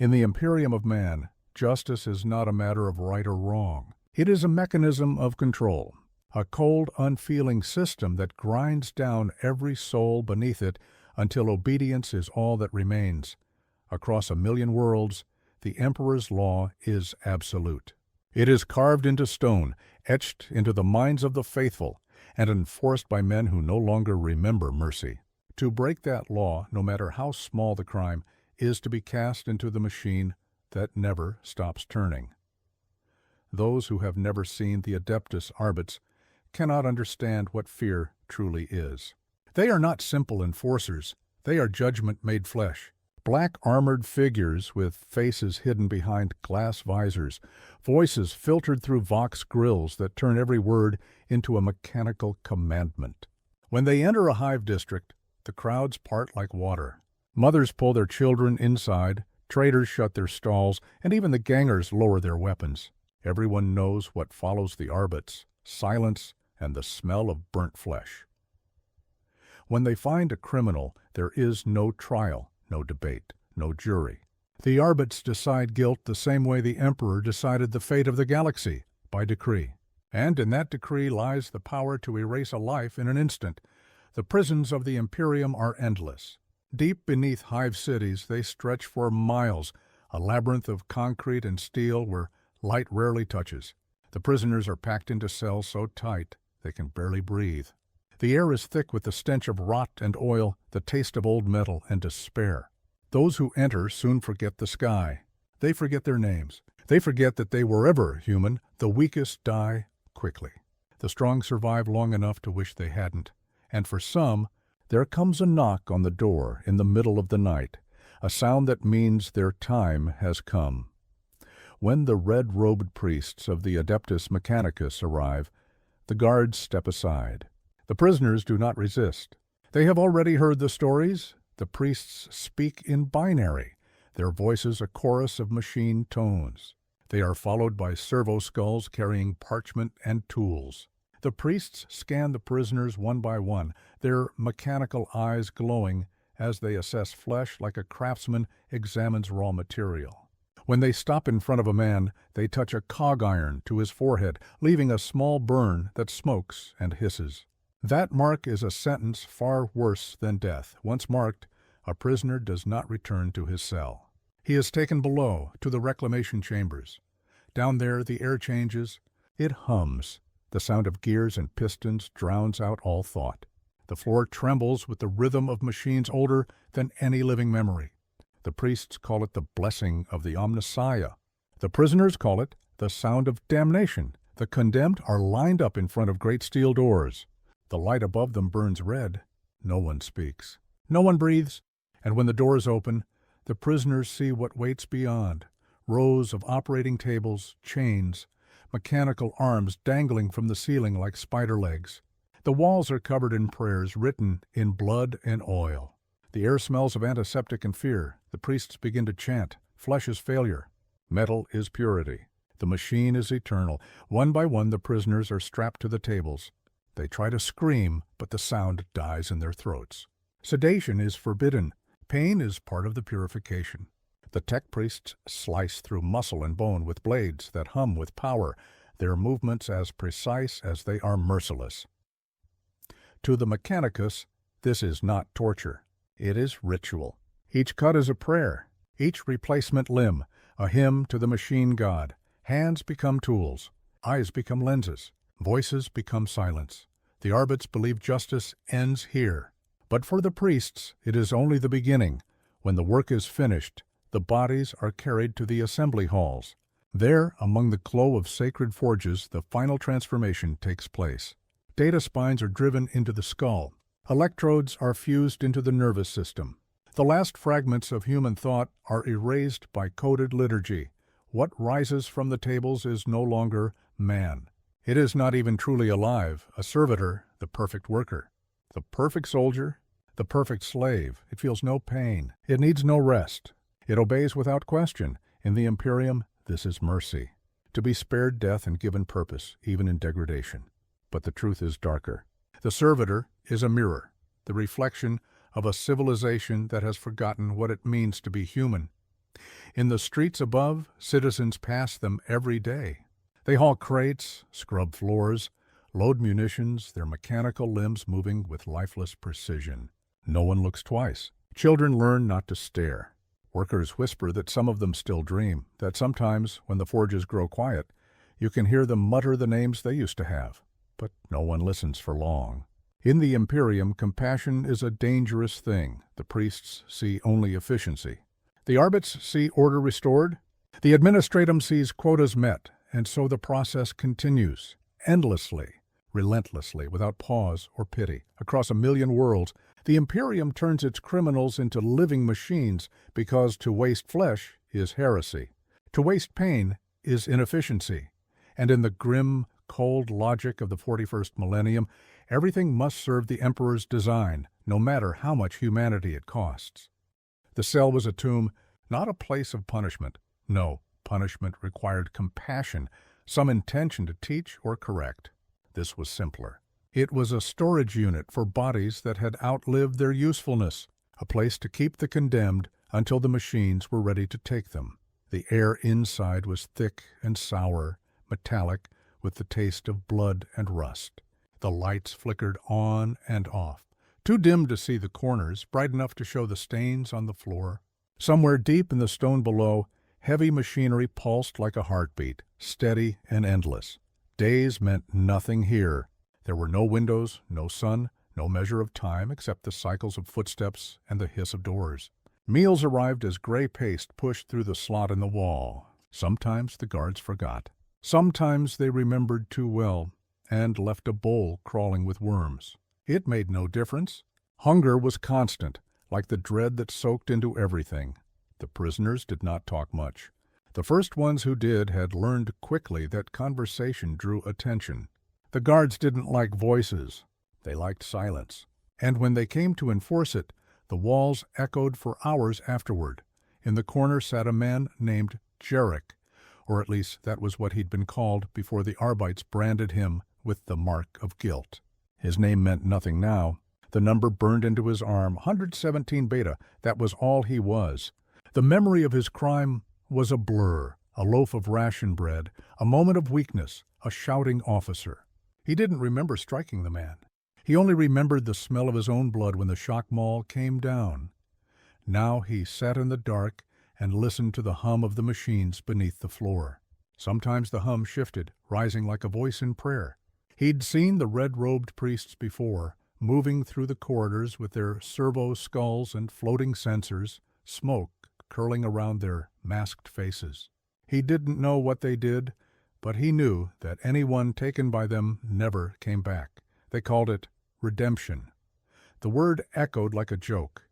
In the Imperium of man, justice is not a matter of right or wrong. It is a mechanism of control, a cold, unfeeling system that grinds down every soul beneath it until obedience is all that remains. Across 1,000,000 worlds, the Emperor's law is absolute. It is carved into stone, etched into the minds of the faithful, and enforced by men who no longer remember mercy. To break that law, no matter how small the crime, is to be cast into the machine that never stops turning. Those who have never seen the Adeptus Arbits cannot understand what fear truly is. They are not simple enforcers. They are judgment made flesh. Black armored figures with faces hidden behind glass visors, voices filtered through vox grills that turn every word into a mechanical commandment. When they enter a hive district, the crowds part like water. Mothers pull their children inside, traders shut their stalls, and even the gangers lower their weapons. Everyone knows what follows the Arbits: silence and the smell of burnt flesh. When they find a criminal, there is no trial, no debate, no jury. The Arbits decide guilt the same way the Emperor decided the fate of the galaxy, by decree. And in that decree lies the power to erase a life in an instant. The prisons of the Imperium are endless. Deep beneath hive cities, they stretch for miles, a labyrinth of concrete and steel where light rarely touches. The prisoners are packed into cells so tight they can barely breathe. The air is thick with the stench of rot and oil, the taste of old metal and despair. Those who enter soon forget the sky. They forget their names. They forget that they were ever human. The weakest die quickly. The strong survive long enough to wish they hadn't. And for some, there comes a knock on the door in the middle of the night, a sound that means their time has come. When the red-robed priests of the Adeptus Mechanicus arrive, the guards step aside. The prisoners do not resist. They have already heard the stories. The priests speak in binary, their voices a chorus of machine tones. They are followed by servo-skulls carrying parchment and tools. The priests scan the prisoners one by one, their mechanical eyes glowing as they assess flesh like a craftsman examines raw material. When they stop in front of a man, they touch a cog iron to his forehead, leaving a small burn that smokes and hisses. That mark is a sentence far worse than death. Once marked, a prisoner does not return to his cell. He is taken below, to the reclamation chambers. Down there, the air changes. It hums. The sound of gears and pistons drowns out all thought. The floor trembles with the rhythm of machines older than any living memory. The priests call it the blessing of the Omnissiah. The prisoners call it the sound of damnation. The condemned are lined up in front of great steel doors. The light above them burns red. No one speaks. No one breathes. And when the doors open, the prisoners see what waits beyond. Rows of operating tables, chains, mechanical arms dangling from the ceiling like spider legs. The walls are covered in prayers written in blood and oil. The air smells of antiseptic and fear. The priests begin to chant. Flesh is failure. Metal is purity. The machine is eternal. One by one, the prisoners are strapped to the tables. They try to scream, but the sound dies in their throats. Sedation is forbidden. Pain is part of the purification. The tech priests slice through muscle and bone with blades that hum with power, their movements as precise as they are merciless. To the Mechanicus, this is not torture. It is ritual. Each cut is a prayer. Each replacement limb, a hymn to the machine god. Hands become tools. Eyes become lenses. Voices become silence. The Arbits believe justice ends here. But for the priests, it is only the beginning. When the work is finished, the bodies are carried to the assembly halls. There, among the glow of sacred forges, the final transformation takes place. Data spines are driven into the skull. Electrodes are fused into the nervous system. The last fragments of human thought are erased by coded liturgy. What rises from the tables is no longer man. It is not even truly alive, a servitor, the perfect worker. The perfect soldier, the perfect slave. It feels no pain. It needs no rest. It obeys without question. In the Imperium, this is mercy. To be spared death and given purpose, even in degradation. But the truth is darker. The servitor is a mirror, the reflection of a civilization that has forgotten what it means to be human. In the streets above, citizens pass them every day. They haul crates, scrub floors, load munitions, their mechanical limbs moving with lifeless precision. No one looks twice. Children learn not to stare. Workers whisper that some of them still dream, that sometimes, when the forges grow quiet, you can hear them mutter the names they used to have. But no one listens for long. In the Imperium, compassion is a dangerous thing. The priests see only efficiency. The Arbits see order restored. The Administratum sees quotas met, and so the process continues, endlessly, relentlessly, without pause or pity. Across a million worlds, the Imperium turns its criminals into living machines because to waste flesh is heresy. To waste pain is inefficiency. And in the grim, cold logic of the 41st millennium, everything must serve the Emperor's design, no matter how much humanity it costs. The cell was a tomb, not a place of punishment. No, punishment required compassion, some intention to teach or correct. This was simpler. It was a storage unit for bodies that had outlived their usefulness, a place to keep the condemned until the machines were ready to take them. The air inside was thick and sour, metallic, with the taste of blood and rust. The lights flickered on and off, too dim to see the corners, bright enough to show the stains on the floor. Somewhere deep in the stone below, heavy machinery pulsed like a heartbeat, steady and endless. Days meant nothing here. There were no windows, no sun, no measure of time except the cycles of footsteps and the hiss of doors. Meals arrived as gray paste pushed through the slot in the wall. Sometimes the guards forgot. Sometimes they remembered too well and left a bowl crawling with worms. It made no difference. Hunger was constant, like the dread that soaked into everything. The prisoners did not talk much. The first ones who did had learned quickly that conversation drew attention. The guards didn't like voices. They liked silence. And when they came to enforce it, the walls echoed for hours afterward. In the corner sat a man named Jarek, or at least that was what he'd been called before the Arbites branded him with the mark of guilt. His name meant nothing now. The number burned into his arm, 117 Beta, that was all he was. The memory of his crime was a blur, a loaf of ration bread, a moment of weakness, a shouting officer. He didn't remember striking the man. He only remembered the smell of his own blood when the shock maul came down. Now he sat in the dark and listened to the hum of the machines beneath the floor. Sometimes the hum shifted, rising like a voice in prayer. He'd seen the red-robed priests before, moving through the corridors with their servo skulls and floating sensors, smoke curling around their masked faces. He didn't know what they did, but he knew that anyone taken by them never came back. They called it redemption. The word echoed like a joke.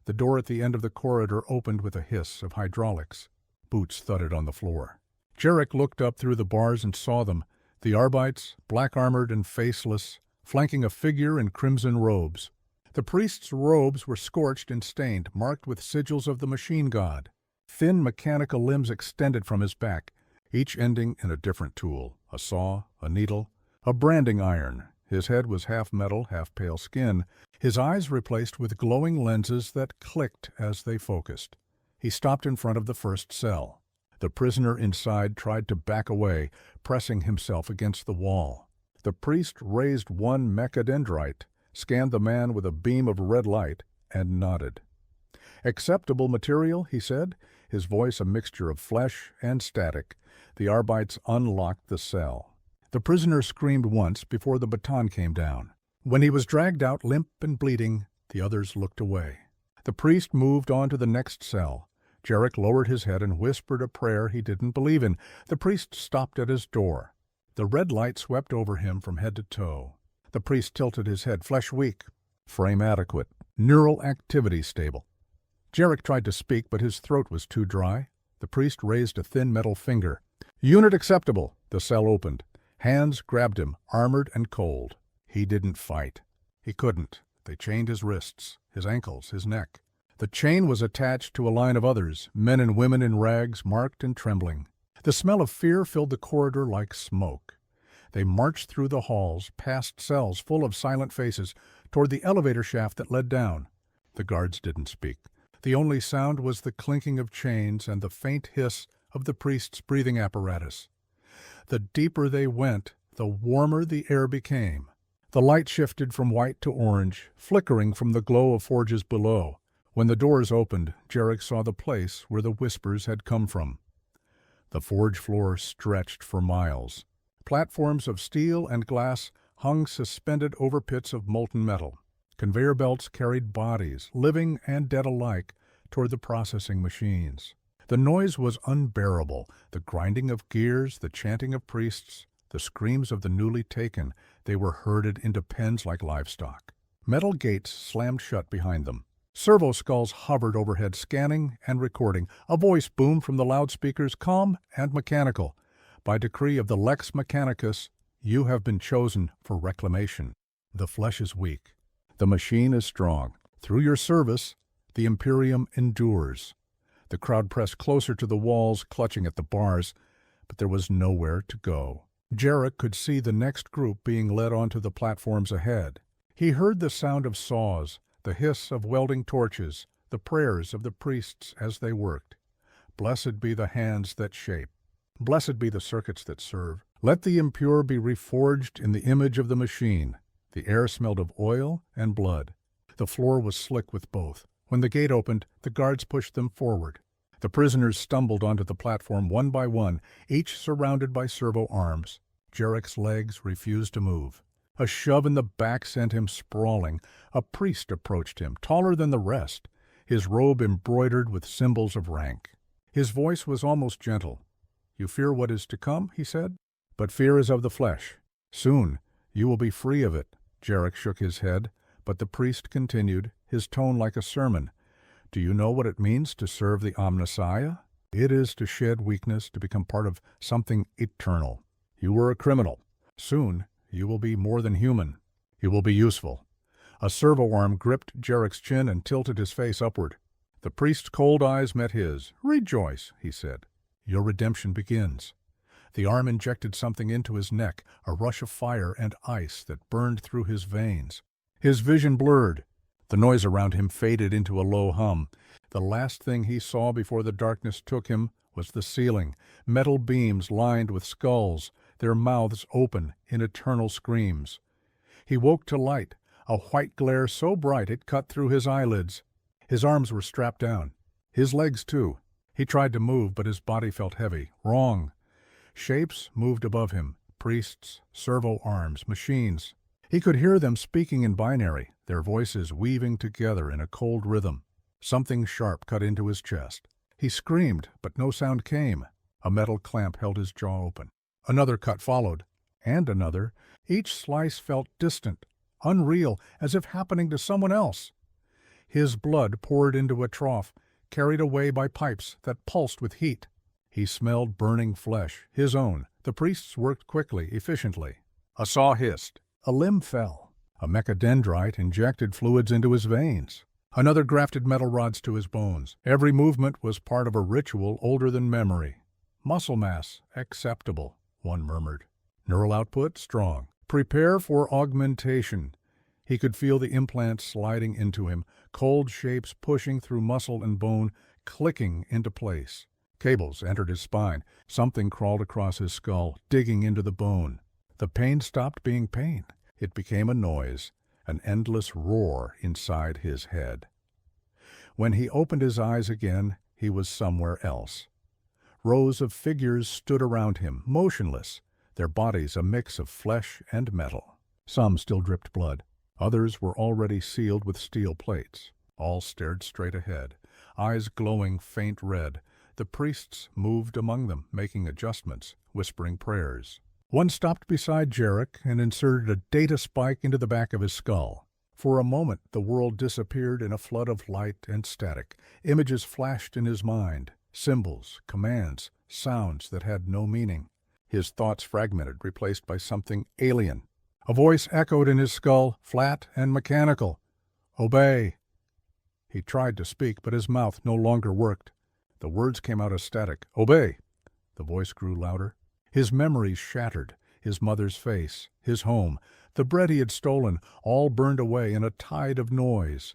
The door at the end of the corridor opened with a hiss of hydraulics. Boots thudded on the floor. Jarek looked up through the bars and saw them, the Arbites, black-armored and faceless, flanking a figure in crimson robes. The priest's robes were scorched and stained, marked with sigils of the machine god. Thin mechanical limbs extended from his back, each ending in a different tool, a saw, a needle, a branding iron. His head was half metal, half pale skin, his eyes replaced with glowing lenses that clicked as they focused. He stopped in front of the first cell. The prisoner inside tried to back away, pressing himself against the wall. The priest raised one mechadendrite, scanned the man with a beam of red light, and nodded. "Acceptable material," he said, his voice a mixture of flesh and static. The Arbites unlocked the cell. The prisoner screamed once before the baton came down. When he was dragged out limp and bleeding, the others looked away. The priest moved on to the next cell. Jarek lowered his head and whispered a prayer he didn't believe in. The priest stopped at his door. The red light swept over him from head to toe. The priest tilted his head, flesh weak, frame adequate, neural activity stable. Jarek tried to speak, but his throat was too dry. The priest raised a thin metal finger. "Unit acceptable." The cell opened. Hands grabbed him, armored and cold. He didn't fight. He couldn't. They chained his wrists, his ankles, his neck. The chain was attached to a line of others, men and women in rags, marked and trembling. The smell of fear filled the corridor like smoke. They marched through the halls, past cells full of silent faces, toward the elevator shaft that led down. The guards didn't speak. The only sound was the clinking of chains and the faint hiss of the priest's breathing apparatus. The deeper they went, the warmer the air became. The light shifted from white to orange, flickering from the glow of forges below. When the doors opened, Jarek saw the place where the whispers had come from. The forge floor stretched for miles. Platforms of steel and glass hung suspended over pits of molten metal. Conveyor belts carried bodies, living and dead alike, toward the processing machines. The noise was unbearable, the grinding of gears, the chanting of priests, the screams of the newly taken. They were herded into pens like livestock. Metal gates slammed shut behind them. Servo skulls hovered overhead, scanning and recording. A voice boomed from the loudspeakers, calm and mechanical. By decree of the Lex Mechanicus, you have been chosen for reclamation. The flesh is weak. The machine is strong. Through your service, the Imperium endures. The crowd pressed closer to the walls, clutching at the bars, but there was nowhere to go. Jarek could see the next group being led onto the platforms ahead. He heard the sound of saws, the hiss of welding torches, the prayers of the priests as they worked. Blessed be the hands that shape. Blessed be the circuits that serve. Let the impure be reforged in the image of the machine. The air smelled of oil and blood. The floor was slick with both. When the gate opened, the guards pushed them forward. The prisoners stumbled onto the platform one by one, each surrounded by servo arms. Jarek's legs refused to move. A shove in the back sent him sprawling. A priest approached him, taller than the rest, his robe embroidered with symbols of rank. His voice was almost gentle. "You fear what is to come," he said, "but fear is of the flesh. Soon you will be free of it." Jarek shook his head, but the priest continued, his tone like a sermon. "Do you know what it means to serve the Omnissiah? It is to shed weakness, to become part of something eternal. You were a criminal. Soon you will be more than human. You will be useful." A servo arm gripped Jarek's chin and tilted his face upward. The priest's cold eyes met his. "Rejoice," he said. "Your redemption begins." The arm injected something into his neck, a rush of fire and ice that burned through his veins. His vision blurred. The noise around him faded into a low hum. The last thing he saw before the darkness took him was the ceiling, metal beams lined with skulls, their mouths open in eternal screams. He woke to light, a white glare so bright it cut through his eyelids. His arms were strapped down. His legs, too. He tried to move, but his body felt heavy. Wrong. Shapes moved above him. Priests, servo arms, machines. He could hear them speaking in binary, their voices weaving together in a cold rhythm. Something sharp cut into his chest. He screamed, but no sound came. A metal clamp held his jaw open. Another cut followed, and another. Each slice felt distant, unreal, as if happening to someone else. His blood poured into a trough, carried away by pipes that pulsed with heat. He smelled burning flesh, his own. The priests worked quickly, efficiently. A saw hissed. A limb fell. A mechadendrite injected fluids into his veins. Another grafted metal rods to his bones. Every movement was part of a ritual older than memory. Muscle mass acceptable, one murmured. Neural output strong. Prepare for augmentation. He could feel the implants sliding into him, cold shapes pushing through muscle and bone, clicking into place. Cables entered his spine. Something crawled across his skull, digging into the bone. The pain stopped being pain. It became a noise, an endless roar inside his head. When he opened his eyes again, he was somewhere else. Rows of figures stood around him, motionless, their bodies a mix of flesh and metal. Some still dripped blood. Others were already sealed with steel plates. All stared straight ahead, eyes glowing faint red. The priests moved among them, making adjustments, whispering prayers. One stopped beside Jarek and inserted a data spike into the back of his skull. For a moment, the world disappeared in a flood of light and static. Images flashed in his mind, symbols, commands, sounds that had no meaning. His thoughts fragmented, replaced by something alien. A voice echoed in his skull, flat and mechanical. "Obey." He tried to speak, but his mouth no longer worked. The words came out as static. "Obey." The voice grew louder. His memories shattered, his mother's face, his home, the bread he had stolen, all burned away in a tide of noise.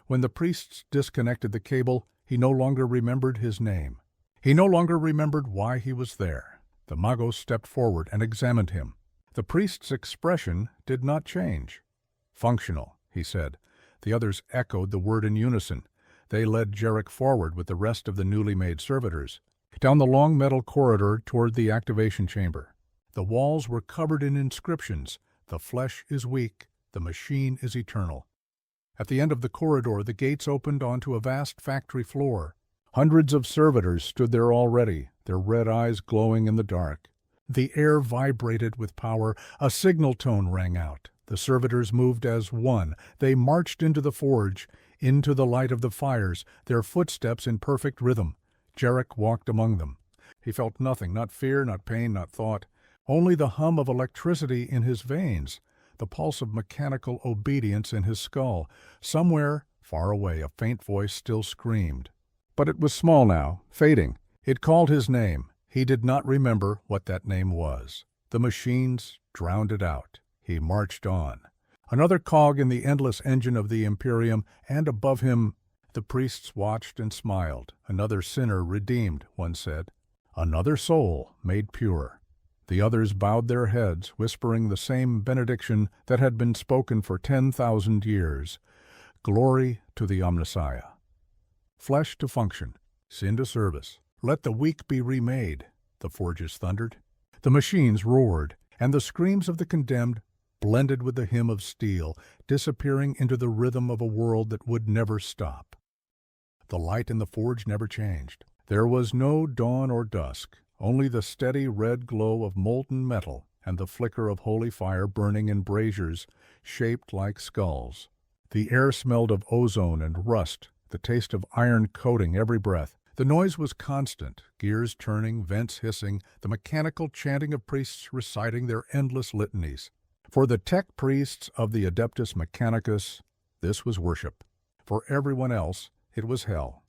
When the priests disconnected the cable, he no longer remembered his name. He no longer remembered why he was there. The Magos stepped forward and examined him. The priest's expression did not change. "Functional," he said. The others echoed the word in unison. They led Jarek forward with the rest of the newly made servitors, down the long metal corridor toward the activation chamber. The walls were covered in inscriptions. "The flesh is weak, the machine is eternal." At the end of the corridor, the gates opened onto a vast factory floor. Hundreds of servitors stood there already, their red eyes glowing in the dark. The air vibrated with power. A signal tone rang out. The servitors moved as one. They marched into the forge, into the light of the fires, their footsteps in perfect rhythm. Jarek walked among them. He felt nothing, not fear, not pain, not thought. Only the hum of electricity in his veins, the pulse of mechanical obedience in his skull. Somewhere, far away, a faint voice still screamed. But it was small now, fading. It called his name. He did not remember what that name was. The machines drowned it out. He marched on. Another cog in the endless engine of the Imperium, and above him, the priests watched and smiled. Another sinner redeemed, one said. Another soul made pure. The others bowed their heads, whispering the same benediction that had been spoken for 10,000 years. Glory to the Omnissiah. Flesh to function, sin to service. Let the weak be remade, the forges thundered. The machines roared, and the screams of the condemned blended with the hymn of steel, disappearing into the rhythm of a world that would never stop. The light in the forge never changed. There was no dawn or dusk, only the steady red glow of molten metal and the flicker of holy fire burning in braziers shaped like skulls. The air smelled of ozone and rust, the taste of iron coating every breath. The noise was constant, gears turning, vents hissing, the mechanical chanting of priests reciting their endless litanies. For the tech priests of the Adeptus Mechanicus, this was worship. For everyone else, it was hell.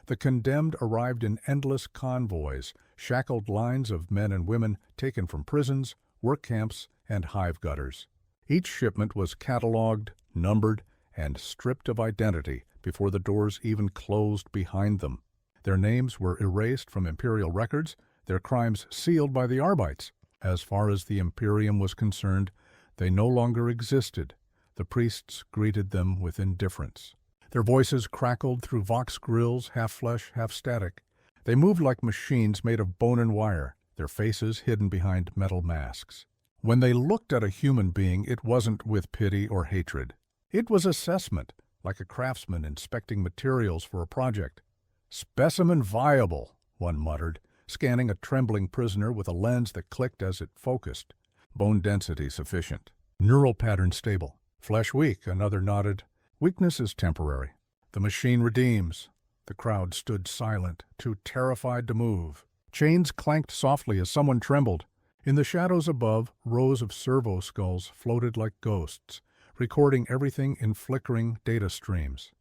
The condemned arrived in endless convoys, shackled lines of men and women taken from prisons, work camps, and hive gutters. Each shipment was catalogued, numbered, and stripped of identity before the doors even closed behind them. Their names were erased from imperial records, their crimes sealed by the Arbites. As far as the Imperium was concerned, they no longer existed. The priests greeted them with indifference. Their voices crackled through vox grills, half flesh, half static. They moved like machines made of bone and wire, their faces hidden behind metal masks. When they looked at a human being, it wasn't with pity or hatred. It was assessment, like a craftsman inspecting materials for a project. "Specimen viable," one muttered, scanning a trembling prisoner with a lens that clicked as it focused. "Bone density sufficient. Neural pattern stable. Flesh weak," another nodded. "Weakness is temporary. The machine redeems." The crowd stood silent, too terrified to move. Chains clanked softly as someone trembled. In the shadows above, rows of servo skulls floated like ghosts, recording everything in flickering data streams.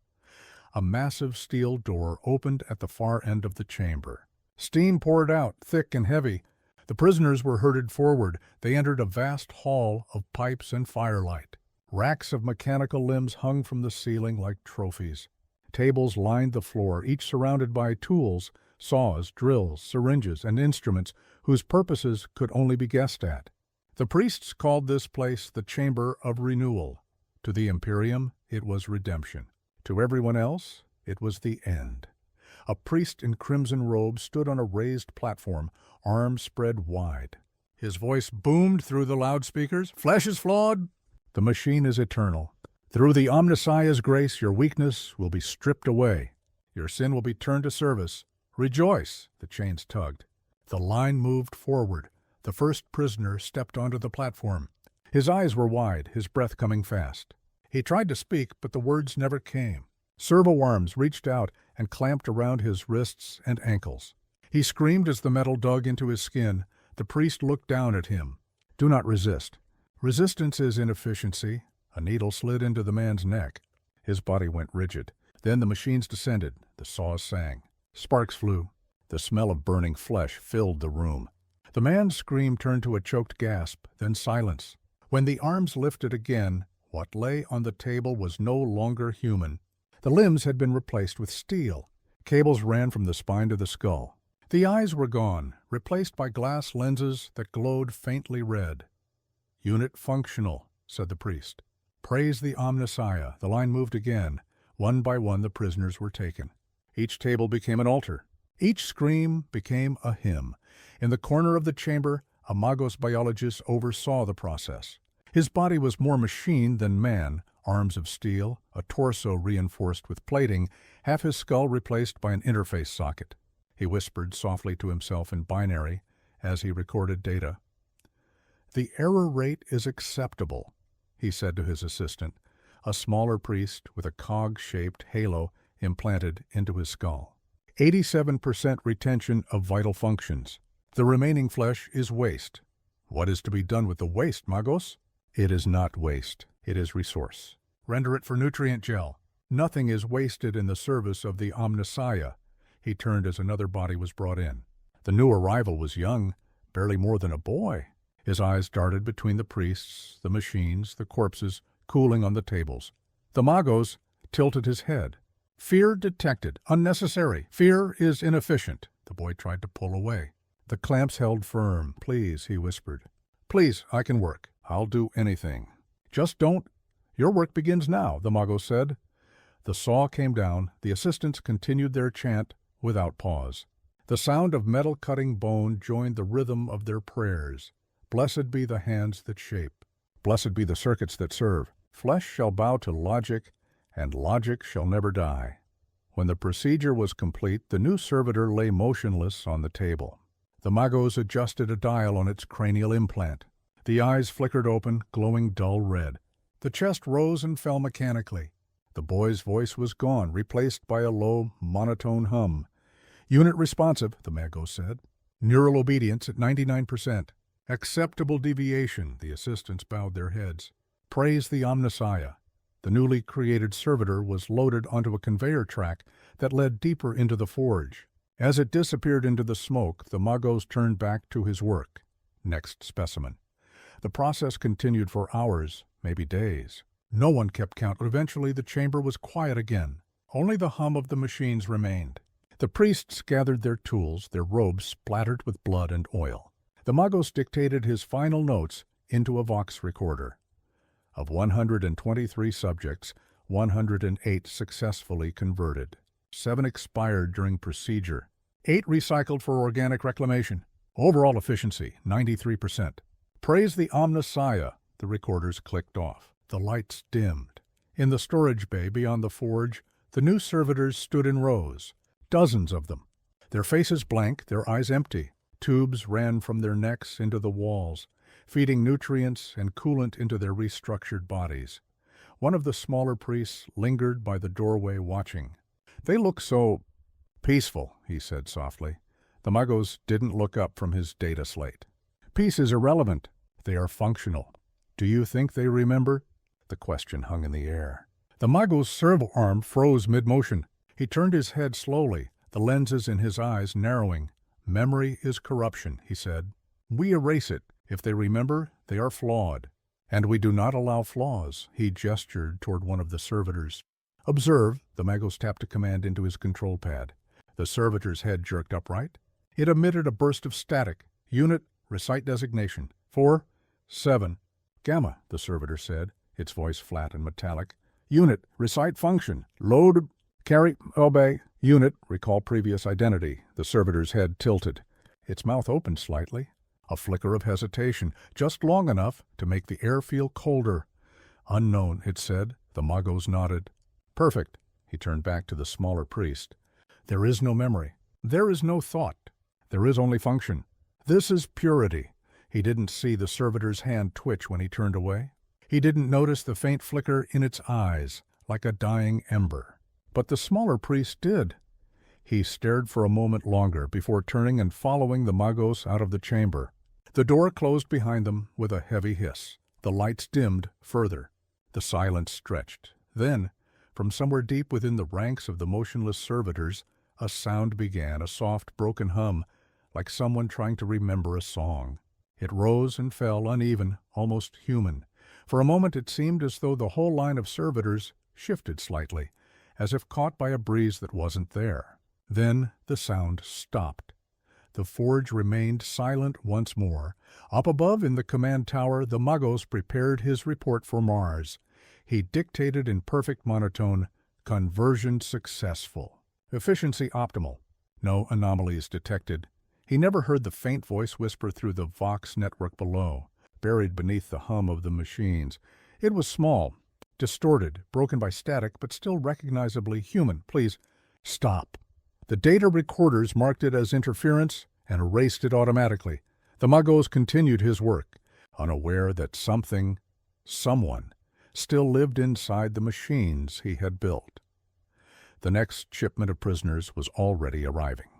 A massive steel door opened at the far end of the chamber. Steam poured out, thick and heavy. The prisoners were herded forward. They entered a vast hall of pipes and firelight. Racks of mechanical limbs hung from the ceiling like trophies. Tables lined the floor, each surrounded by tools, saws, drills, syringes, and instruments whose purposes could only be guessed at. The priests called this place the Chamber of Renewal. To the Imperium, it was redemption. To everyone else, it was the end. A priest in crimson robes stood on a raised platform, arms spread wide. His voice boomed through the loudspeakers. "Flesh is flawed. The machine is eternal. Through the Omnissiah's grace, your weakness will be stripped away. Your sin will be turned to service. Rejoice!" The chains tugged. The line moved forward. The first prisoner stepped onto the platform. His eyes were wide, his breath coming fast. He tried to speak, but the words never came. Servo arms reached out and clamped around his wrists and ankles. He screamed as the metal dug into his skin. The priest looked down at him. "Do not resist. Resistance is inefficiency." A needle slid into the man's neck. His body went rigid. Then the machines descended. The saws sang. Sparks flew. The smell of burning flesh filled the room. The man's scream turned to a choked gasp, then silence. When the arms lifted again, what lay on the table was no longer human. The limbs had been replaced with steel. Cables ran from the spine to the skull. The eyes were gone, replaced by glass lenses that glowed faintly red. "Unit functional," said the priest. "Praise the Omnissiah." The line moved again. One by one the prisoners were taken. Each table became an altar. Each scream became a hymn. In the corner of the chamber, a Magos biologist oversaw the process. His body was more machine than man, arms of steel, a torso reinforced with plating, half his skull replaced by an interface socket. He whispered softly to himself in binary as he recorded data. "The error rate is acceptable," he said to his assistant, a smaller priest with a cog-shaped halo implanted into his skull. 87% retention of vital functions. The remaining flesh is waste. What is to be done with the waste, Magos? It is not waste. It is resource. Render it for nutrient gel. Nothing is wasted in the service of the Omnissiah. He turned as another body was brought in. The new arrival was young, barely more than a boy. His eyes darted between the priests, the machines, the corpses, cooling on the tables. The Magos tilted his head. "Fear detected. Unnecessary. Fear is inefficient." The boy tried to pull away. The clamps held firm. "Please," he whispered. "Please, I can work. I'll do anything. Just don't—" "Your work begins now," the Magos said. The saw came down. The assistants continued their chant without pause. The sound of metal cutting bone joined the rhythm of their prayers. "Blessed be the hands that shape. Blessed be the circuits that serve. Flesh shall bow to logic, and logic shall never die." When the procedure was complete, the new servitor lay motionless on the table. The Magos adjusted a dial on its cranial implant. The eyes flickered open, glowing dull red. The chest rose and fell mechanically. The boy's voice was gone, replaced by a low, monotone hum. "Unit responsive," the Magos said. "Neural obedience at 99%. Acceptable deviation," the assistants bowed their heads. "Praise the Omnissiah." The newly created servitor was loaded onto a conveyor track that led deeper into the forge. As it disappeared into the smoke, the Magos turned back to his work. Next specimen. The process continued for hours, maybe days. No one kept count, but eventually the chamber was quiet again. Only the hum of the machines remained. The priests gathered their tools, their robes splattered with blood and oil. The Magos dictated his final notes into a Vox recorder. Of 123 subjects, 108 successfully converted. 7 expired during procedure. 8 recycled for organic reclamation. Overall efficiency, 93%. "Praise the Omnissiah," the recorders clicked off. The lights dimmed. In the storage bay beyond the forge, the new servitors stood in rows. Dozens of them. Their faces blank, their eyes empty. Tubes ran from their necks into the walls, feeding nutrients and coolant into their restructured bodies. One of the smaller priests lingered by the doorway watching. "They look so peaceful," he said softly. The Magos didn't look up from his data slate. "Peace is irrelevant. They are functional. Do you think they remember?" The question hung in the air. The Magos' servo arm froze mid-motion. He turned his head slowly, the lenses in his eyes narrowing. "Memory is corruption," he said. "We erase it. If they remember, they are flawed. And we do not allow flaws." He gestured toward one of the servitors. "Observe." The Magos tapped a command into his control pad. The servitor's head jerked upright. It emitted a burst of static. "Unit, recite designation. 4-7. "Gamma," the servitor said, its voice flat and metallic. "Unit, recite function. Load, carry, obey." "Unit, recall previous identity." The servitor's head tilted. Its mouth opened slightly. A flicker of hesitation, just long enough to make the air feel colder. "Unknown," it said. The Magos nodded. "Perfect." He turned back to the smaller priest. "There is no memory. There is no thought. There is only function. This is purity." He didn't see the servitor's hand twitch when he turned away. He didn't notice the faint flicker in its eyes, like a dying ember. But the smaller priest did. He stared for a moment longer before turning and following the Magos out of the chamber. The door closed behind them with a heavy hiss. The lights dimmed further. The silence stretched. Then, from somewhere deep within the ranks of the motionless servitors, a sound began, a soft, broken hum, like someone trying to remember a song. It rose and fell uneven, almost human. For a moment it seemed as though the whole line of servitors shifted slightly, as if caught by a breeze that wasn't there. Then the sound stopped. The forge remained silent once more. Up above in the command tower, the Magos prepared his report for Mars. He dictated in perfect monotone, "Conversion successful. Efficiency optimal. No anomalies detected." He never heard the faint voice whisper through the Vox network below, buried beneath the hum of the machines. It was small, distorted, broken by static, but still recognizably human. "Please, stop." The data recorders marked it as interference and erased it automatically. The Magos continued his work, unaware that someone, still lived inside the machines he had built. The next shipment of prisoners was already arriving.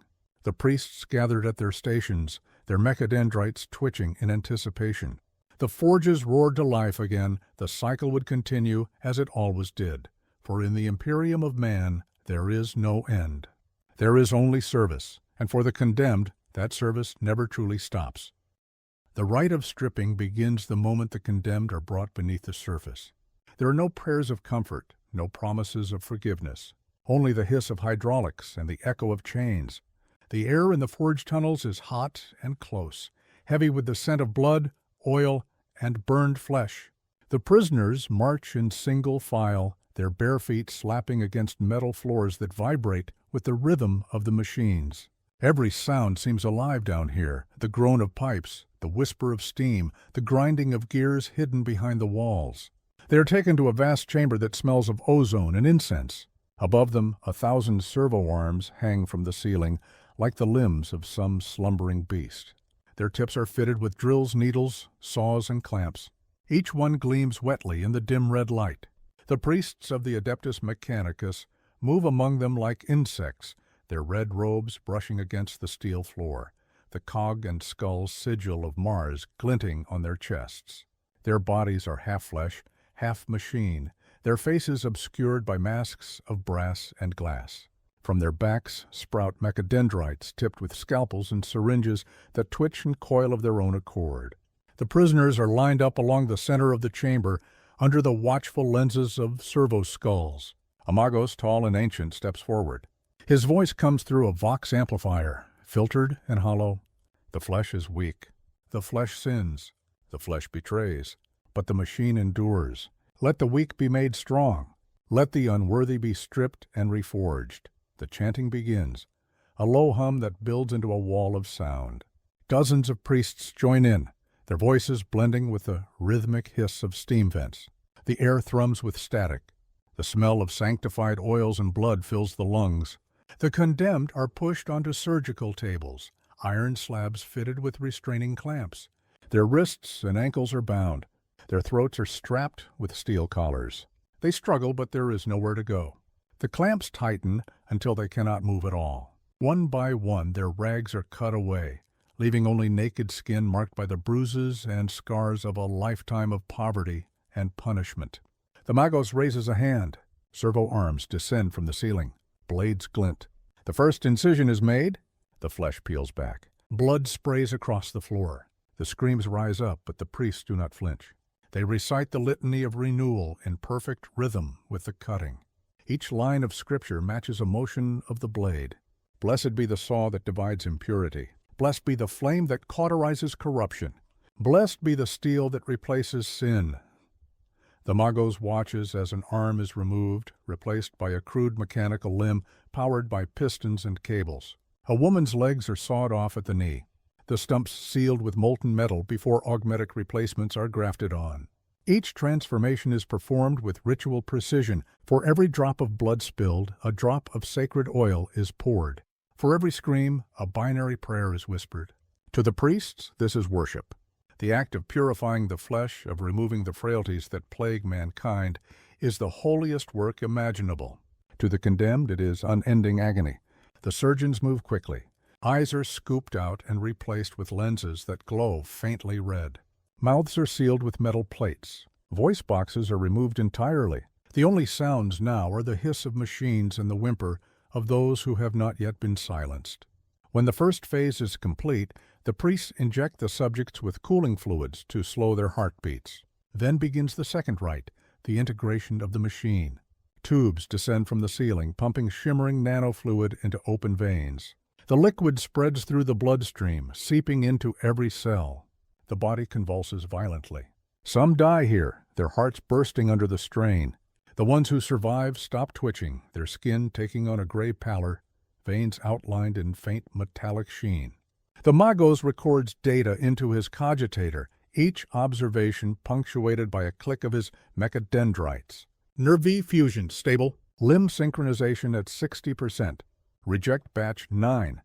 The priests gathered at their stations, their mechadendrites twitching in anticipation. The forges roared to life again. The cycle would continue as it always did, for in the Imperium of man there is no end. There is only service, and for the condemned, that service never truly stops. The rite of stripping begins the moment the condemned are brought beneath the surface. There are no prayers of comfort, no promises of forgiveness, only the hiss of hydraulics and the echo of chains. The air in the forge tunnels is hot and close, heavy with the scent of blood, oil, and burned flesh. The prisoners march in single file, their bare feet slapping against metal floors that vibrate with the rhythm of the machines. Every sound seems alive down here, the groan of pipes, the whisper of steam, the grinding of gears hidden behind the walls. They are taken to a vast chamber that smells of ozone and incense. Above them, 1,000 servo arms hang from the ceiling, like the limbs of some slumbering beast. Their tips are fitted with drills, needles, saws, and clamps. Each one gleams wetly in the dim red light. The priests of the Adeptus Mechanicus move among them like insects, their red robes brushing against the steel floor, the cog and skull sigil of Mars glinting on their chests. Their bodies are half flesh, half machine, their faces obscured by masks of brass and glass. From their backs sprout mechadendrites tipped with scalpels and syringes that twitch and coil of their own accord. The prisoners are lined up along the center of the chamber under the watchful lenses of servo skulls. A Magos, tall and ancient, steps forward. His voice comes through a Vox amplifier, filtered and hollow. The flesh is weak. The flesh sins. The flesh betrays. But the machine endures. Let the weak be made strong. Let the unworthy be stripped and reforged. The chanting begins, a low hum that builds into a wall of sound. Dozens of priests join in, their voices blending with the rhythmic hiss of steam vents. The air thrums with static. The smell of sanctified oils and blood fills the lungs. The condemned are pushed onto surgical tables, iron slabs fitted with restraining clamps. Their wrists and ankles are bound. Their throats are strapped with steel collars. They struggle, but there is nowhere to go. The clamps tighten until they cannot move at all. One by one, their rags are cut away, leaving only naked skin marked by the bruises and scars of a lifetime of poverty and punishment. The Magos raises a hand. Servo arms descend from the ceiling. Blades glint. The first incision is made. The flesh peels back. Blood sprays across the floor. The screams rise up, but the priests do not flinch. They recite the litany of renewal in perfect rhythm with the cutting. Each line of scripture matches a motion of the blade. Blessed be the saw that divides impurity. Blessed be the flame that cauterizes corruption. Blessed be the steel that replaces sin. The Magos watches as an arm is removed, replaced by a crude mechanical limb powered by pistons and cables. A woman's legs are sawed off at the knee, the stumps sealed with molten metal before augmetic replacements are grafted on. Each transformation is performed with ritual precision. For every drop of blood spilled, a drop of sacred oil is poured. For every scream, a binary prayer is whispered. To the priests, this is worship. The act of purifying the flesh, of removing the frailties that plague mankind, is the holiest work imaginable. To the condemned, it is unending agony. The surgeons move quickly. Eyes are scooped out and replaced with lenses that glow faintly red. Mouths are sealed with metal plates. Voice boxes are removed entirely. The only sounds now are the hiss of machines and the whimper of those who have not yet been silenced. When the first phase is complete, the priests inject the subjects with cooling fluids to slow their heartbeats. Then begins the second rite, the integration of the machine. Tubes descend from the ceiling, pumping shimmering nanofluid into open veins. The liquid spreads through the bloodstream, seeping into every cell. The body convulses violently. Some die here, their hearts bursting under the strain. The ones who survive stop twitching, their skin taking on a gray pallor, veins outlined in faint metallic sheen. The Magos records data into his cogitator, each observation punctuated by a click of his mechadendrites. Nervi fusion stable. Limb synchronization at 60%. Reject batch 9.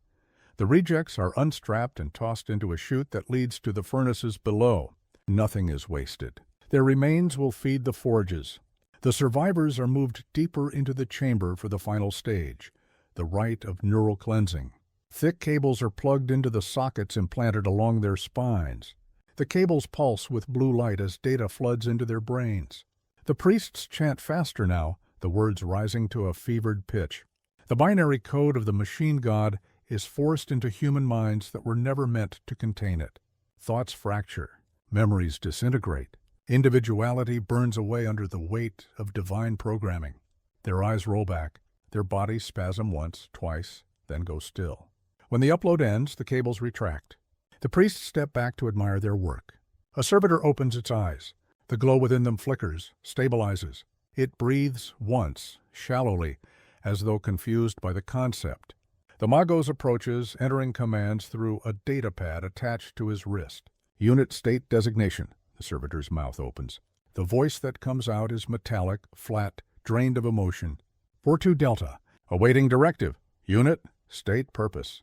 The rejects are unstrapped and tossed into a chute that leads to the furnaces below. Nothing is wasted. Their remains will feed the forges. The survivors are moved deeper into the chamber for the final stage, the rite of neural cleansing. Thick cables are plugged into the sockets implanted along their spines. The cables pulse with blue light as data floods into their brains. The priests chant faster now, the words rising to a fevered pitch. The binary code of the machine god is forced into human minds that were never meant to contain it. Thoughts fracture. Memories disintegrate. Individuality burns away under the weight of divine programming. Their eyes roll back. Their bodies spasm once, twice, then go still. When the upload ends, the cables retract. The priests step back to admire their work. A servitor opens its eyes. The glow within them flickers, stabilizes. It breathes once, shallowly, as though confused by the concept. The Magos approaches, entering commands through a datapad attached to his wrist. Unit state designation. The servitor's mouth opens. The voice that comes out is metallic, flat, drained of emotion. 42 Delta. Awaiting directive. Unit, state, purpose.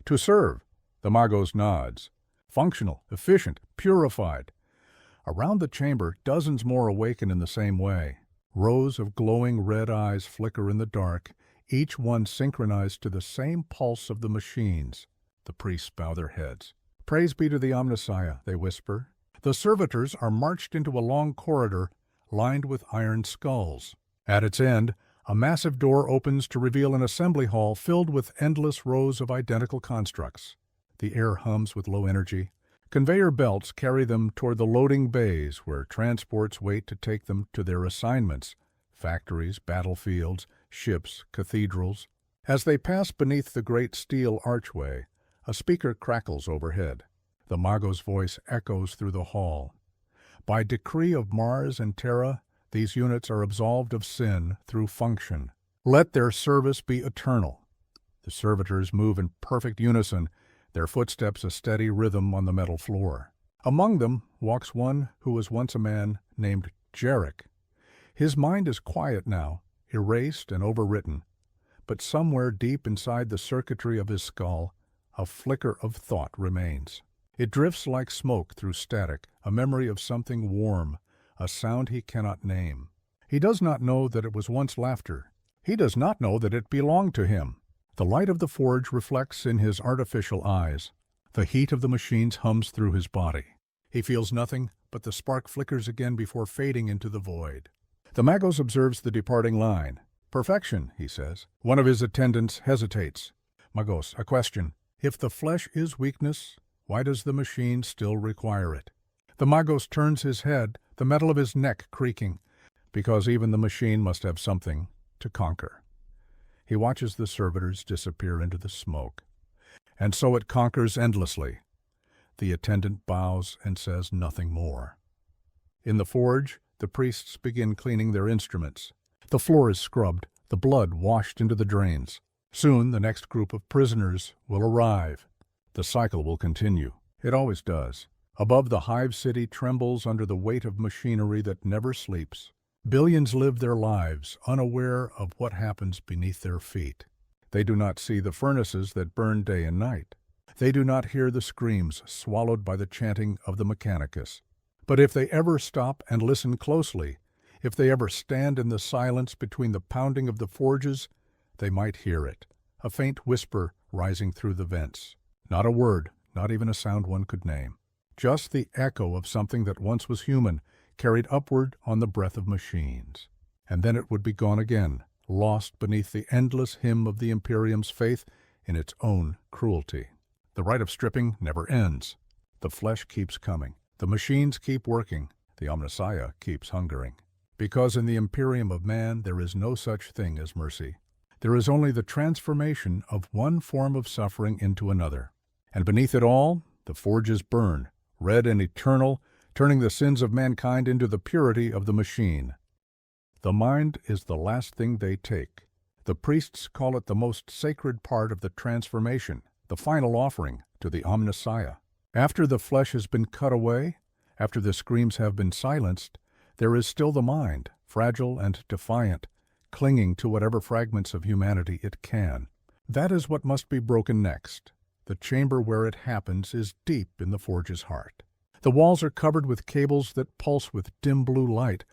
To serve. The Magos nods. Functional, efficient, purified. Around the chamber, dozens more awaken in the same way. Rows of glowing red eyes flicker in the dark, each one synchronized to the same pulse of the machines. The priests bow their heads. Praise be to the Omnissiah, they whisper. The servitors are marched into a long corridor lined with iron skulls. At its end, a massive door opens to reveal an assembly hall filled with endless rows of identical constructs. The air hums with low energy. Conveyor belts carry them toward the loading bays where transports wait to take them to their assignments, factories, battlefields, ships, cathedrals. As they pass beneath the great steel archway, a speaker crackles overhead. The Magos' voice echoes through the hall. By decree of Mars and Terra, these units are absolved of sin through function. Let their service be eternal. The servitors move in perfect unison, their footsteps a steady rhythm on the metal floor. Among them walks one who was once a man named Jarek. His mind is quiet now, erased and overwritten, but somewhere deep inside the circuitry of his skull, a flicker of thought remains. It drifts like smoke through static, a memory of something warm, a sound he cannot name. He does not know that it was once laughter. He does not know that it belonged to him. The light of the forge reflects in his artificial eyes. The heat of the machines hums through his body. He feels nothing, but the spark flickers again before fading into the void. The Magos observes the departing line. Perfection, he says. One of his attendants hesitates. Magos, a question. If the flesh is weakness, why does the machine still require it? The Magos turns his head, the metal of his neck creaking, because even the machine must have something to conquer. He watches the servitors disappear into the smoke. And so it conquers endlessly. The attendant bows and says nothing more. In the forge, the priests begin cleaning their instruments. The floor is scrubbed, the blood washed into the drains. Soon the next group of prisoners will arrive. The cycle will continue. It always does. Above, the hive city trembles under the weight of machinery that never sleeps. Billions live their lives, unaware of what happens beneath their feet. They do not see the furnaces that burn day and night. They do not hear the screams swallowed by the chanting of the Mechanicus. But if they ever stop and listen closely, if they ever stand in the silence between the pounding of the forges, they might hear it, a faint whisper rising through the vents. Not a word, not even a sound one could name. Just the echo of something that once was human, carried upward on the breath of machines. And then it would be gone again, lost beneath the endless hymn of the Imperium's faith in its own cruelty. The rite of stripping never ends. The flesh keeps coming. The machines keep working. The Omnissiah keeps hungering. Because in the Imperium of man there is no such thing as mercy. There is only the transformation of one form of suffering into another. And beneath it all, the forges burn, red and eternal, turning the sins of mankind into the purity of the machine. The mind is the last thing they take. The priests call it the most sacred part of the transformation, the final offering to the Omnissiah. After the flesh has been cut away, after the screams have been silenced, there is still the mind, fragile and defiant, clinging to whatever fragments of humanity it can. That is what must be broken next. The chamber where it happens is deep in the forge's heart. The walls are covered with cables that pulse with dim blue light,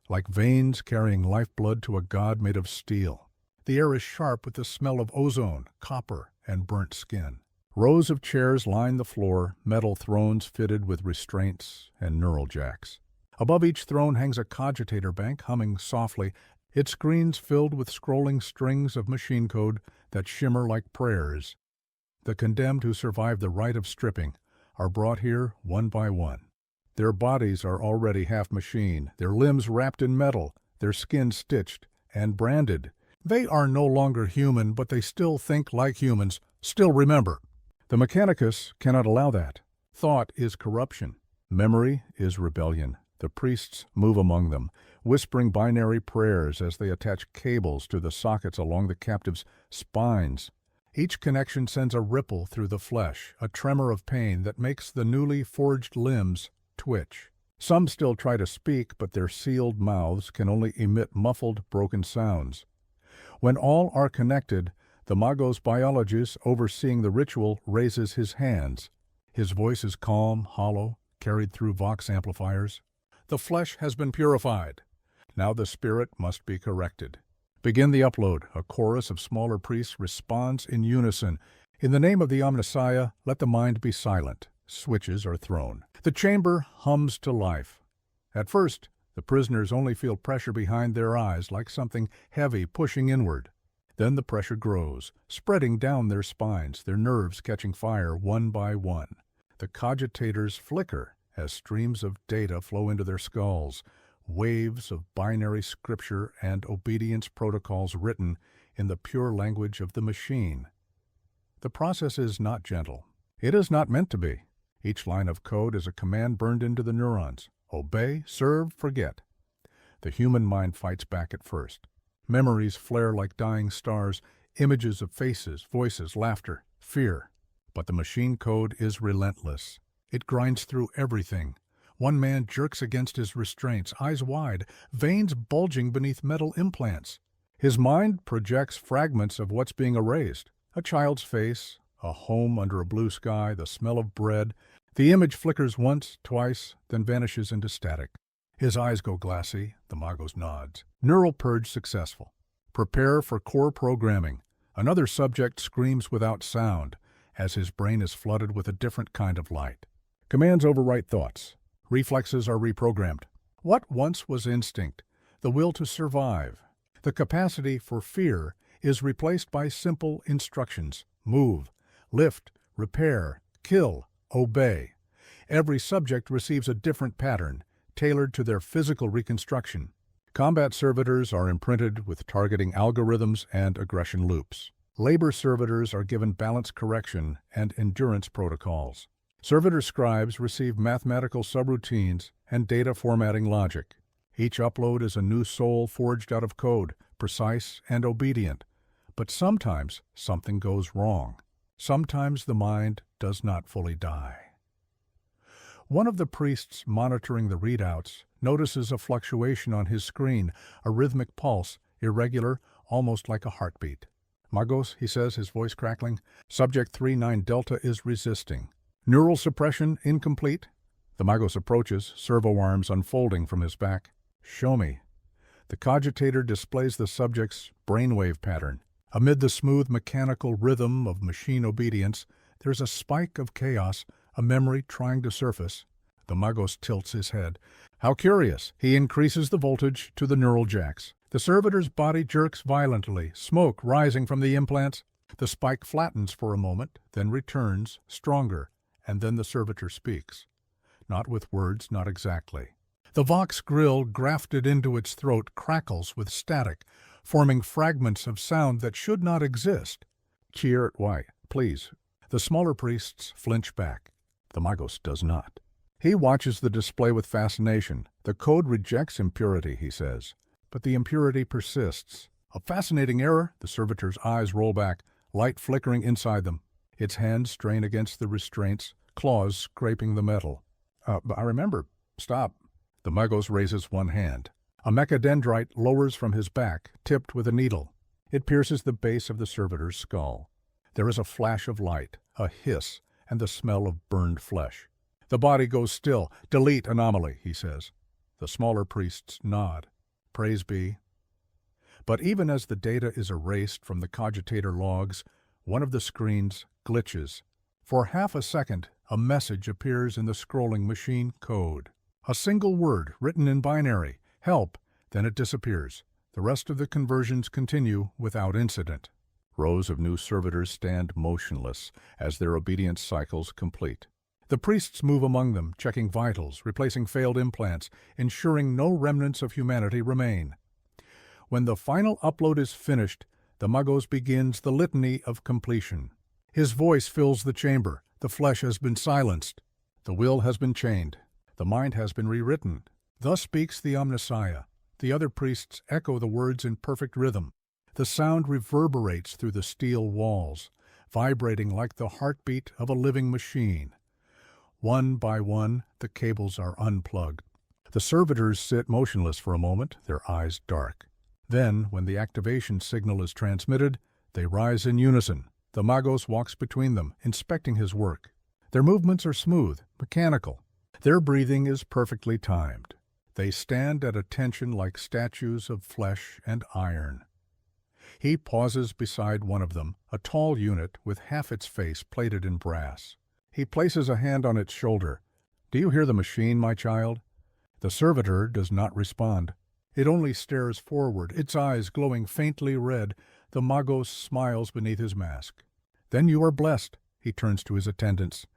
like veins carrying lifeblood to a god made of steel. The air is sharp with the smell of ozone, copper, and burnt skin. Rows of chairs line the floor, metal thrones fitted with restraints and neural jacks. Above each throne hangs a cogitator bank humming softly, its screens filled with scrolling strings of machine code that shimmer like prayers. The condemned who survived the rite of stripping are brought here one by one. Their bodies are already half machine, their limbs wrapped in metal, their skin stitched and branded. They are no longer human, but they still think like humans, still remember. The Mechanicus cannot allow that. Thought is corruption. Memory is rebellion. The priests move among them, whispering binary prayers as they attach cables to the sockets along the captives' spines. Each connection sends a ripple through the flesh, a tremor of pain that makes the newly forged limbs twitch. Some still try to speak, but their sealed mouths can only emit muffled, broken sounds. When all are connected, the Magos biologist overseeing the ritual raises his hands. His voice is calm, hollow, carried through vox amplifiers. The flesh has been purified. Now the spirit must be corrected. Begin the upload. A chorus of smaller priests responds in unison. In the name of the Omnissiah, let the mind be silent. Switches are thrown. The chamber hums to life. At first, the prisoners only feel pressure behind their eyes, like something heavy pushing inward. Then the pressure grows, spreading down their spines, their nerves catching fire one by one. The cogitators flicker as streams of data flow into their skulls, waves of binary scripture and obedience protocols written in the pure language of the machine. The process is not gentle. It is not meant to be. Each line of code is a command burned into the neurons. Obey, serve, forget. The human mind fights back at first. Memories flare like dying stars, images of faces, voices, laughter, fear. But the machine code is relentless. It grinds through everything. One man jerks against his restraints, eyes wide, veins bulging beneath metal implants. His mind projects fragments of what's being erased. A child's face, a home under a blue sky, the smell of bread. The image flickers once, twice, then vanishes into static. His eyes go glassy, the Magos nods. Neural purge successful. Prepare for core programming. Another subject screams without sound, as his brain is flooded with a different kind of light. Commands overwrite thoughts. Reflexes are reprogrammed. What once was instinct, the will to survive, the capacity for fear, is replaced by simple instructions. Move, lift, repair, kill, obey. Every subject receives a different pattern, tailored to their physical reconstruction. Combat servitors are imprinted with targeting algorithms and aggression loops. Labor servitors are given balance correction and endurance protocols. Servitor scribes receive mathematical subroutines and data formatting logic. Each upload is a new soul forged out of code, precise and obedient. But sometimes something goes wrong. Sometimes the mind does not fully die. One of the priests monitoring the readouts notices a fluctuation on his screen, a rhythmic pulse, irregular, almost like a heartbeat. Magos, he says, his voice crackling, Subject 39 Delta is resisting. Neural suppression incomplete. The Magos approaches, servo arms unfolding from his back. Show me. The cogitator displays the subject's brainwave pattern. Amid the smooth mechanical rhythm of machine obedience, there's a spike of chaos, a memory trying to surface. The Magos tilts his head. How curious! He increases the voltage to the neural jacks. The servitor's body jerks violently, smoke rising from the implants. The spike flattens for a moment, then returns, stronger, and then the servitor speaks. Not with words, not exactly. The Vox grill grafted into its throat crackles with static, forming fragments of sound that should not exist. Cheer, why, please. The smaller priests flinch back. The Magos does not. He watches the display with fascination. The code rejects impurity, he says, but the impurity persists. A fascinating error. The servitor's eyes roll back, light flickering inside them. Its hands strain against the restraints, claws scraping the metal. I remember. Stop. The Magos raises one hand. A mechadendrite lowers from his back, tipped with a needle. It pierces the base of the servitor's skull. There is a flash of light, a hiss, and the smell of burned flesh. The body goes still. Delete anomaly, he says. The smaller priests nod. Praise be. But even as the data is erased from the cogitator logs, one of the screens glitches. For half a second, a message appears in the scrolling machine code. A single word written in binary, help, then it disappears. The rest of the conversions continue without incident. Rows of new servitors stand motionless as their obedience cycles complete. The priests move among them, checking vitals, replacing failed implants, ensuring no remnants of humanity remain. When the final upload is finished, the Magos begins the litany of completion. His voice fills the chamber. The flesh has been silenced. The will has been chained. The mind has been rewritten. Thus speaks the Omnissiah. The other priests echo the words in perfect rhythm. The sound reverberates through the steel walls, vibrating like the heartbeat of a living machine. One by one, the cables are unplugged. The servitors sit motionless for a moment, their eyes dark. Then, when the activation signal is transmitted, they rise in unison. The Magos walks between them, inspecting his work. Their movements are smooth, mechanical. Their breathing is perfectly timed. They stand at attention like statues of flesh and iron. He pauses beside one of them, a tall unit with half its face plated in brass. He places a hand on its shoulder. "Do you hear the machine, my child?" The servitor does not respond. It only stares forward, its eyes glowing faintly red. The Magos smiles beneath his mask. "Then you are blessed." He turns to his attendants.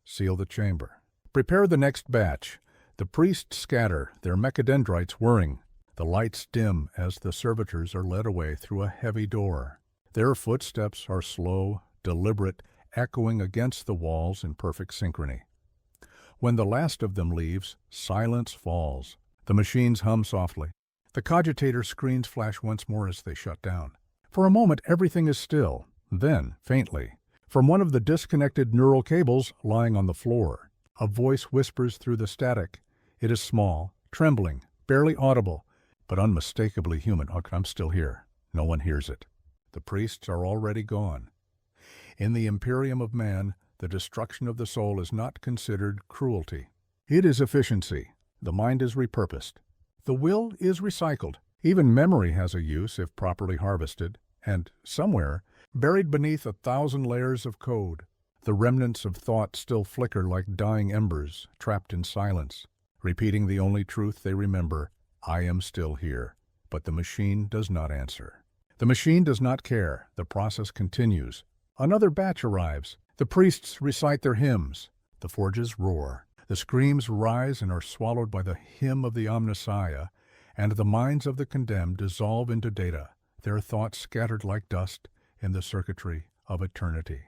"Seal the chamber. Prepare the next batch." The priests scatter, their mechadendrites whirring. The lights dim as the servitors are led away through a heavy door. Their footsteps are slow, deliberate, echoing against the walls in perfect synchrony. When the last of them leaves, silence falls. The machines hum softly. The cogitator screens flash once more as they shut down. For a moment, everything is still. Then, faintly, from one of the disconnected neural cables lying on the floor, a voice whispers through the static. It is small, trembling, barely audible, but unmistakably human. "Oh, I'm still here." No one hears it. The priests are already gone. In the Imperium of man, the destruction of the soul is not considered cruelty. It is efficiency. The mind is repurposed. The will is recycled. Even memory has a use if properly harvested. And somewhere, buried beneath 1,000 layers of code, the remnants of thought still flicker like dying embers, trapped in silence, repeating the only truth they remember: "I am still here." But the machine does not answer. The machine does not care. The process continues. Another batch arrives. The priests recite their hymns. The forges roar. The screams rise and are swallowed by the hymn of the Omnissiah, and the minds of the condemned dissolve into data, their thoughts scattered like dust in the circuitry of eternity.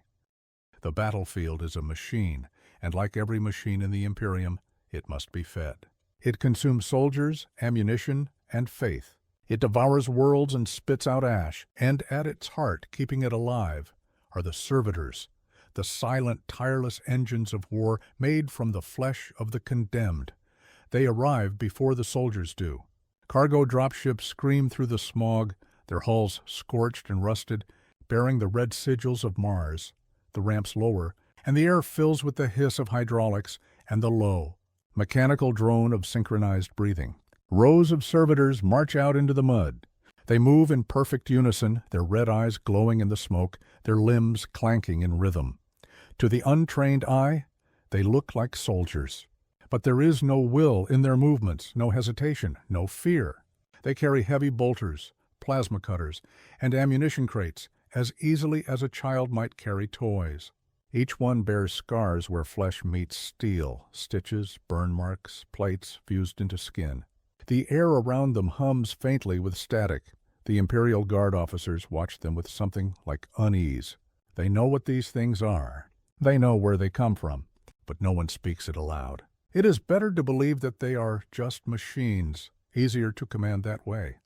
The battlefield is a machine, and like every machine in the Imperium, it must be fed. It consumes soldiers, ammunition, and faith. It devours worlds and spits out ash, and at its heart, keeping it alive, are the servitors, the silent, tireless engines of war made from the flesh of the condemned. They arrive before the soldiers do. Cargo dropships scream through the smog, their hulls scorched and rusted, bearing the red sigils of Mars. The ramps lower, and the air fills with the hiss of hydraulics and the low, mechanical drone of synchronized breathing. Rows of servitors march out into the mud. They move in perfect unison, their red eyes glowing in the smoke, their limbs clanking in rhythm. To the untrained eye, they look like soldiers. But there is no will in their movements, no hesitation, no fear. They carry heavy bolters, plasma cutters, and ammunition crates as easily as a child might carry toys. Each one bears scars where flesh meets steel, stitches, burn marks, plates fused into skin. The air around them hums faintly with static. The Imperial Guard officers watch them with something like unease. They know what these things are. They know where they come from, but no one speaks it aloud. It is better to believe that they are just machines, easier to command that way.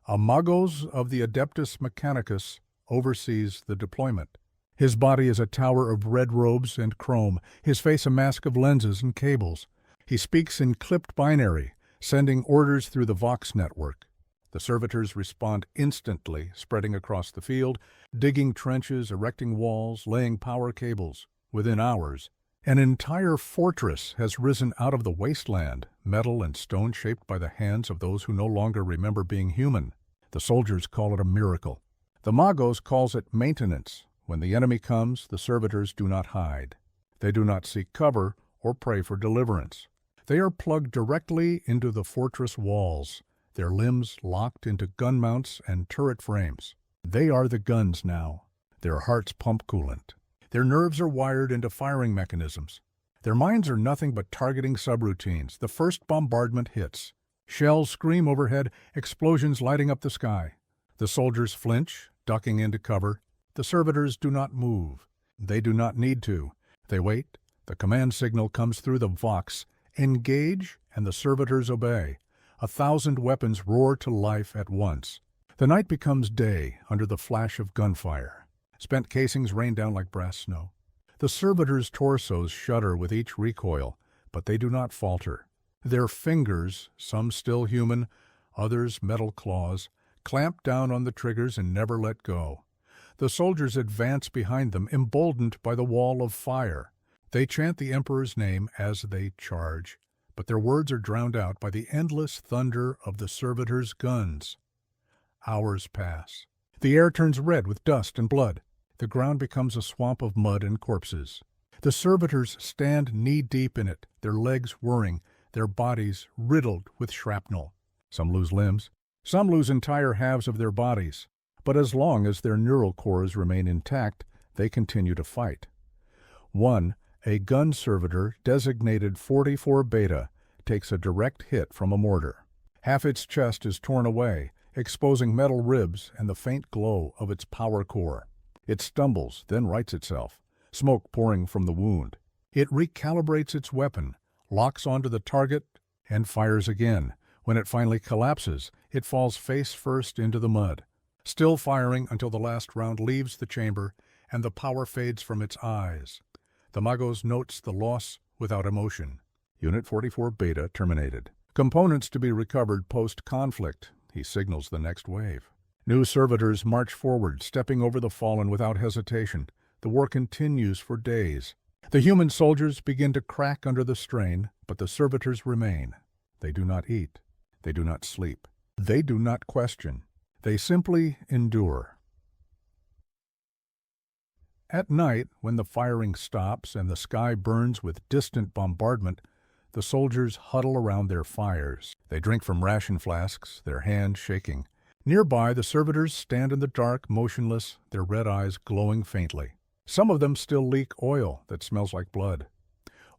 A Magos of the Adeptus Mechanicus oversees the deployment. His body is a tower of red robes and chrome, his face a mask of lenses and cables. He speaks in clipped binary, sending orders through the Vox network. The servitors respond instantly, spreading across the field, digging trenches, erecting walls, laying power cables. Within hours, an entire fortress has risen out of the wasteland, metal and stone shaped by the hands of those who no longer remember being human. The soldiers call it a miracle. The Magos calls it maintenance. When the enemy comes, the servitors do not hide. They do not seek cover or pray for deliverance. They are plugged directly into the fortress walls, their limbs locked into gun mounts and turret frames. They are the guns now. Their hearts pump coolant. Their nerves are wired into firing mechanisms. Their minds are nothing but targeting subroutines. The first bombardment hits. Shells scream overhead, explosions lighting up the sky. The soldiers flinch, ducking into cover. The servitors do not move. They do not need to. They wait. The command signal comes through the Vox. Engage, and the servitors obey. 1,000 weapons roar to life at once. The night becomes day under the flash of gunfire. Spent casings rain down like brass snow. The servitors' torsos shudder with each recoil, but they do not falter. Their fingers, some still human, others metal claws, clamp down on the triggers and never let go. The soldiers advance behind them, emboldened by the wall of fire. They chant the Emperor's name as they charge, but their words are drowned out by the endless thunder of the servitors' guns. Hours pass. The air turns red with dust and blood. The ground becomes a swamp of mud and corpses. The servitors stand knee-deep in it, their legs whirring, their bodies riddled with shrapnel. Some lose limbs. Some lose entire halves of their bodies. But as long as their neural cores remain intact, they continue to fight. One, a gun servitor designated 44 Beta, takes a direct hit from a mortar. Half its chest is torn away, exposing metal ribs and the faint glow of its power core. It stumbles, then rights itself, smoke pouring from the wound. It recalibrates its weapon, locks onto the target, and fires again. When it finally collapses, it falls face first into the mud, still firing until the last round leaves the chamber and the power fades from its eyes. The Magos notes the loss without emotion. Unit 44 Beta terminated. Components to be recovered post-conflict. He signals the next wave. New servitors march forward, stepping over the fallen without hesitation. The war continues for days. The human soldiers begin to crack under the strain, but the servitors remain. They do not eat. They do not sleep. They do not question. They simply endure. At night, when the firing stops and the sky burns with distant bombardment, the soldiers huddle around their fires. They drink from ration flasks, their hands shaking. Nearby, the servitors stand in the dark, motionless, their red eyes glowing faintly. Some of them still leak oil that smells like blood.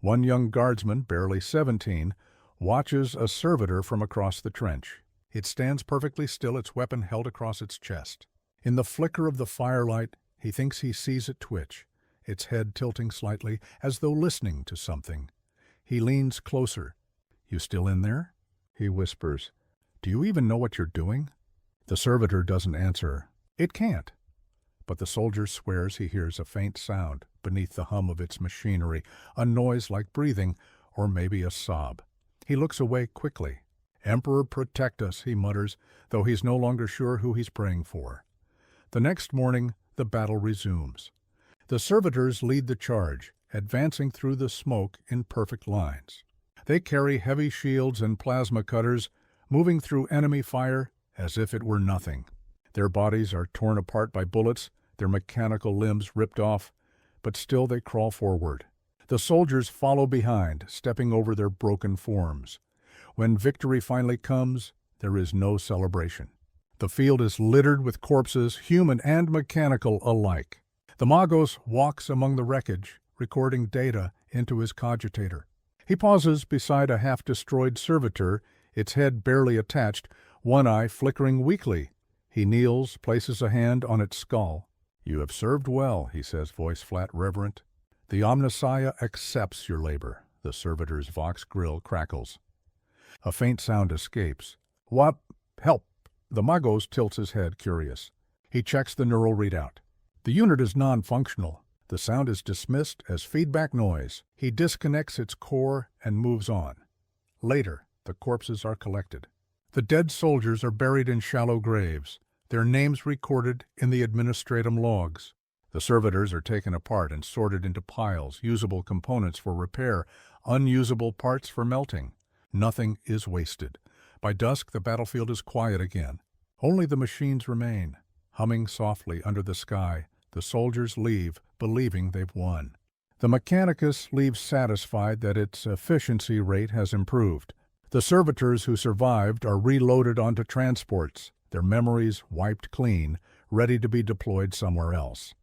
One young guardsman, barely 17, watches a servitor from across the trench. It stands perfectly still, its weapon held across its chest. In the flicker of the firelight, he thinks he sees it twitch, its head tilting slightly, as though listening to something. He leans closer. "You still in there?" he whispers. "Do you even know what you're doing?" The servitor doesn't answer. It can't. But the soldier swears he hears a faint sound beneath the hum of its machinery, a noise like breathing, or maybe a sob. He looks away quickly. "Emperor, protect us," he mutters, though he's no longer sure who he's praying for. The next morning, the battle resumes. The servitors lead the charge, advancing through the smoke in perfect lines. They carry heavy shields and plasma cutters, moving through enemy fire as if it were nothing. Their bodies are torn apart by bullets, their mechanical limbs ripped off, but still they crawl forward. The soldiers follow behind, stepping over their broken forms. When victory finally comes, there is no celebration. The field is littered with corpses, human and mechanical alike. The Magos walks among the wreckage, recording data into his cogitator. He pauses beside a half-destroyed servitor, its head barely attached, one eye flickering weakly. He kneels, places a hand on its skull. "You have served well," he says, voice flat, reverent. "The Omnissiah accepts your labor." The servitor's vox grill crackles. A faint sound escapes. "What? Help!" The Magos tilts his head, curious. He checks the neural readout. The unit is non-functional. The sound is dismissed as feedback noise. He disconnects its core and moves on. Later, the corpses are collected. The dead soldiers are buried in shallow graves, their names recorded in the administratum logs. The servitors are taken apart and sorted into piles, usable components for repair, unusable parts for melting. Nothing is wasted. By dusk, the battlefield is quiet again. Only the machines remain. Humming softly under the sky, the soldiers leave, believing they've won. The Mechanicus leaves satisfied that its efficiency rate has improved. The servitors who survived are reloaded onto transports, their memories wiped clean, ready to be deployed somewhere else.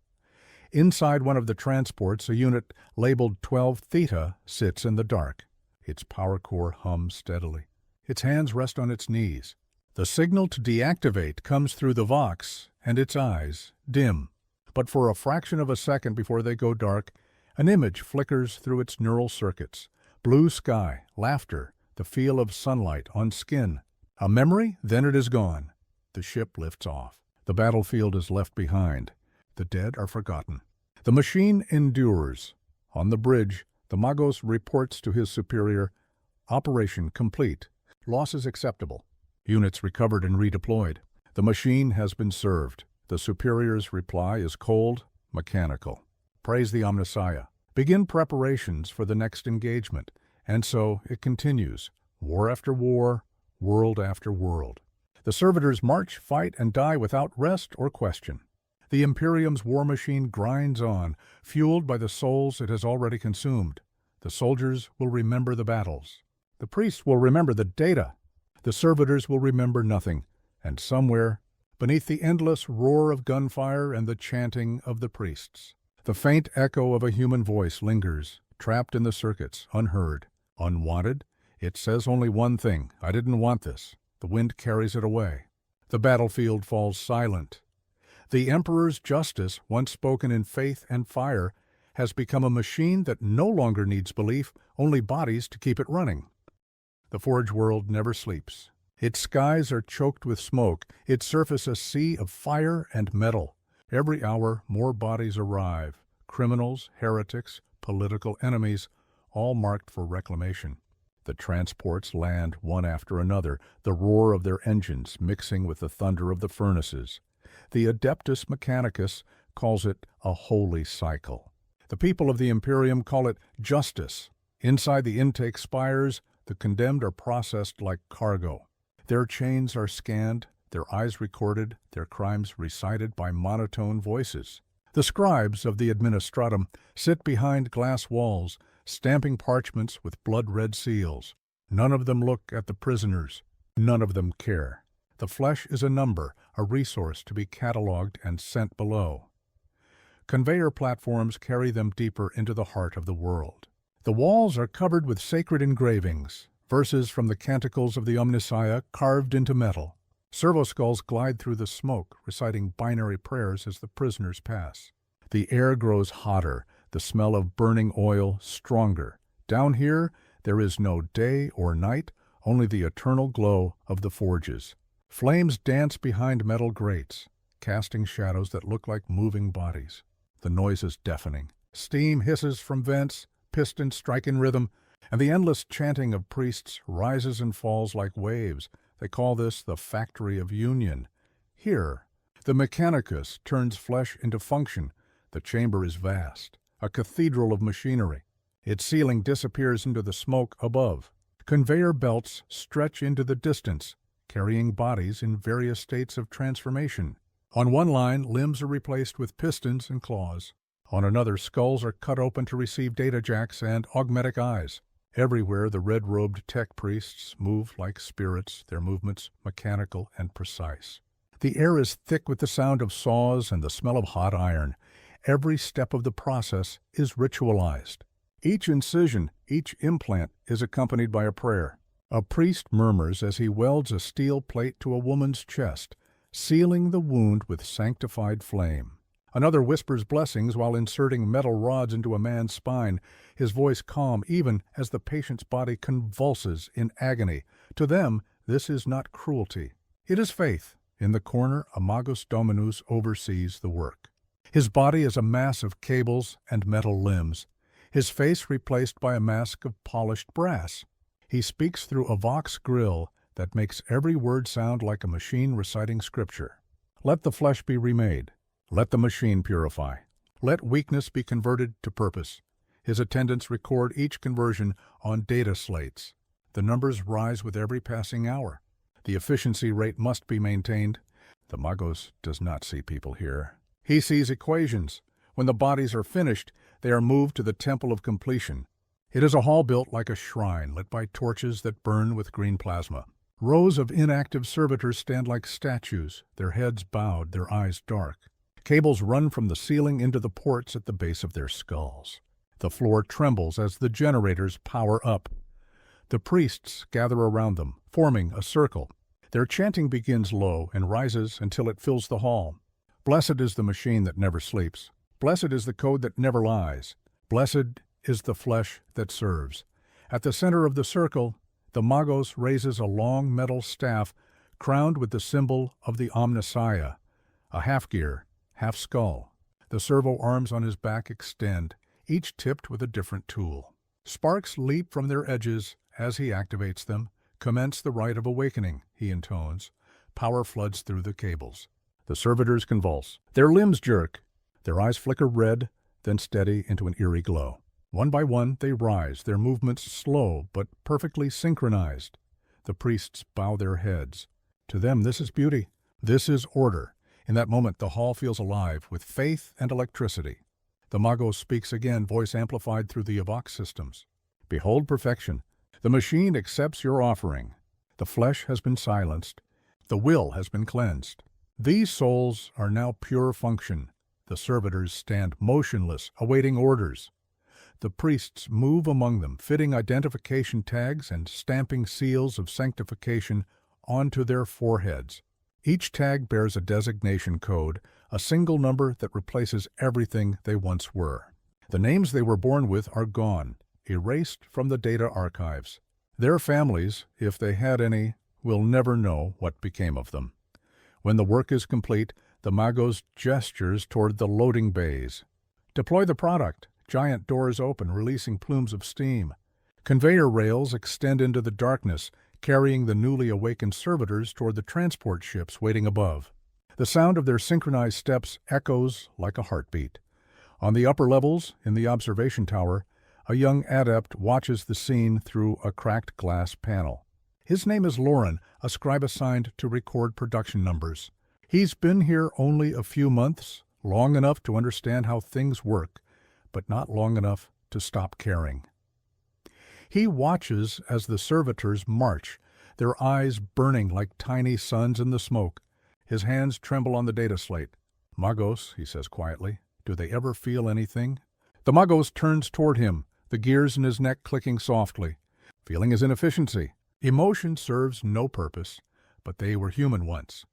Inside one of the transports, a unit labeled 12 Theta sits in the dark. Its power core hums steadily. Its hands rest on its knees. The signal to deactivate comes through the Vox, and its eyes dim. But for a fraction of a second before they go dark, an image flickers through its neural circuits. Blue sky, laughter, the feel of sunlight on skin. A memory, then it is gone. The ship lifts off. The battlefield is left behind. The dead are forgotten. The machine endures. On the bridge, the Magos reports to his superior, "Operation complete. Losses acceptable. Units recovered and redeployed. The machine has been served." The superior's reply is cold, mechanical. "Praise the Omnissiah. Begin preparations for the next engagement." And so it continues, war after war, world after world. The servitors march, fight, and die without rest or question. The Imperium's war machine grinds on, fueled by the souls it has already consumed. The soldiers will remember the battles. The priests will remember the data. The servitors will remember nothing. And somewhere, beneath the endless roar of gunfire and the chanting of the priests, the faint echo of a human voice lingers, trapped in the circuits, unheard. Unwanted, it says only one thing: "I didn't want this." The wind carries it away. The battlefield falls silent. The Emperor's justice, once spoken in faith and fire, has become a machine that no longer needs belief, only bodies to keep it running. The Forge world never sleeps. Its skies are choked with smoke, its surface a sea of fire and metal. Every hour, more bodies arrive. Criminals, heretics, political enemies, all marked for reclamation. The transports land one after another, the roar of their engines mixing with the thunder of the furnaces. The Adeptus Mechanicus calls it a holy cycle. The people of the Imperium call it justice. Inside the intake spires, the condemned are processed like cargo. Their chains are scanned, their eyes recorded, their crimes recited by monotone voices. The scribes of the administratum sit behind glass walls, stamping parchments with blood-red seals. None of them look at the prisoners. None of them care. The flesh is a number, a resource to be catalogued and sent below. Conveyor platforms carry them deeper into the heart of the world. The walls are covered with sacred engravings, verses from the canticles of the Omnissiah carved into metal. Servo-skulls glide through the smoke, reciting binary prayers as the prisoners pass. The air grows hotter, the smell of burning oil stronger. Down here, there is no day or night, only the eternal glow of the forges. Flames dance behind metal grates, casting shadows that look like moving bodies. The noise is deafening. Steam hisses from vents, pistons strike in rhythm, and the endless chanting of priests rises and falls like waves. They call this the factory of union. Here, the Mechanicus turns flesh into function. The chamber is vast, a cathedral of machinery. Its ceiling disappears into the smoke above. Conveyor belts stretch into the distance, carrying bodies in various states of transformation. On one line, limbs are replaced with pistons and claws. On another, skulls are cut open to receive data jacks and augmetic eyes. Everywhere, the red-robed tech priests move like spirits, their movements mechanical and precise. The air is thick with the sound of saws and the smell of hot iron. Every step of the process is ritualized. Each incision, each implant is accompanied by a prayer. A priest murmurs as he welds a steel plate to a woman's chest, sealing the wound with sanctified flame. Another whispers blessings while inserting metal rods into a man's spine, his voice calm even as the patient's body convulses in agony. To them, this is not cruelty. It is faith. In the corner, a Magus Dominus oversees the work. His body is a mass of cables and metal limbs, his face replaced by a mask of polished brass. He speaks through a vox grill that makes every word sound like a machine reciting scripture. Let the flesh be remade. Let the machine purify. Let weakness be converted to purpose. His attendants record each conversion on data slates. The numbers rise with every passing hour. The efficiency rate must be maintained. The Magos does not see people here. He sees equations. When the bodies are finished, they are moved to the temple of completion. It is a hall built like a shrine, lit by torches that burn with green plasma. Rows of inactive servitors stand like statues, their heads bowed, their eyes dark. Cables run from the ceiling into the ports at the base of their skulls. The floor trembles as the generators power up. The priests gather around them, forming a circle. Their chanting begins low and rises until it fills the hall. Blessed is the machine that never sleeps. Blessed is the code that never lies. Blessed is the flesh that serves. At the center of the circle, the Magos raises a long metal staff crowned with the symbol of the Omnissiah, a half-gear, half-skull. The servo arms on his back extend, each tipped with a different tool. Sparks leap from their edges as he activates them. Commence the rite of awakening, he intones. Power floods through the cables. The servitors convulse. Their limbs jerk. Their eyes flicker red, then steady into an eerie glow. One by one, they rise, their movements slow but perfectly synchronized. The priests bow their heads. To them, this is beauty. This is order. In that moment, the hall feels alive with faith and electricity. The Magos speaks again, voice amplified through the Evox systems. Behold perfection. The machine accepts your offering. The flesh has been silenced. The will has been cleansed. These souls are now pure function. The servitors stand motionless, awaiting orders. The priests move among them, fitting identification tags and stamping seals of sanctification onto their foreheads. Each tag bears a designation code, a single number that replaces everything they once were. The names they were born with are gone, erased from the data archives. Their families, if they had any, will never know what became of them. When the work is complete, the Magos gestures toward the loading bays. Deploy the product. Giant doors open, releasing plumes of steam. Conveyor rails extend into the darkness, carrying the newly awakened servitors toward the transport ships waiting above. The sound of their synchronized steps echoes like a heartbeat. On the upper levels, in the observation tower, a young adept watches the scene through a cracked glass panel. His name is Lauren, a scribe assigned to record production numbers. He's been here only a few months, long enough to understand how things work, but not long enough to stop caring. He watches as the servitors march, their eyes burning like tiny suns in the smoke. His hands tremble on the data slate. Magos, he says quietly, do they ever feel anything? The Magos turns toward him, the gears in his neck clicking softly. Feeling his inefficiency. Emotion serves no purpose, but they were human once.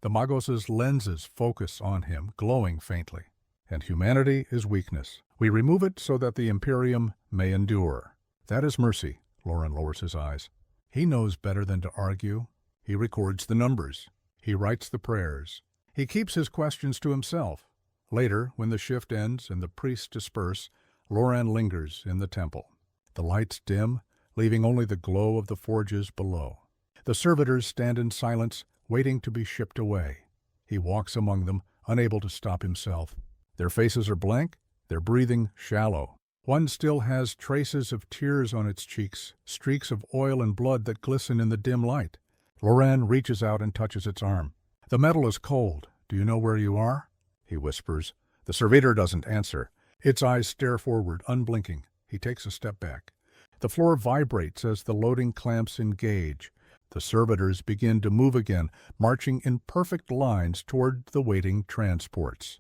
The Magos' lenses focus on him, glowing faintly. And humanity is weakness. We remove it so that the Imperium may endure. That is mercy. Lauren lowers his eyes. He knows better than to argue. He records the numbers. He writes the prayers. He keeps his questions to himself. Later, when the shift ends and the priests disperse, Lauren lingers in the temple. The lights dim, leaving only the glow of the forges below. The servitors stand in silence, waiting to be shipped away. He walks among them, unable to stop himself. Their faces are blank, their breathing shallow. One still has traces of tears on its cheeks, streaks of oil and blood that glisten in the dim light. Lauren reaches out and touches its arm. The metal is cold. Do you know where you are? He whispers. The servitor doesn't answer. Its eyes stare forward, unblinking. He takes a step back. The floor vibrates as the loading clamps engage. The servitors begin to move again, marching in perfect lines toward the waiting transports.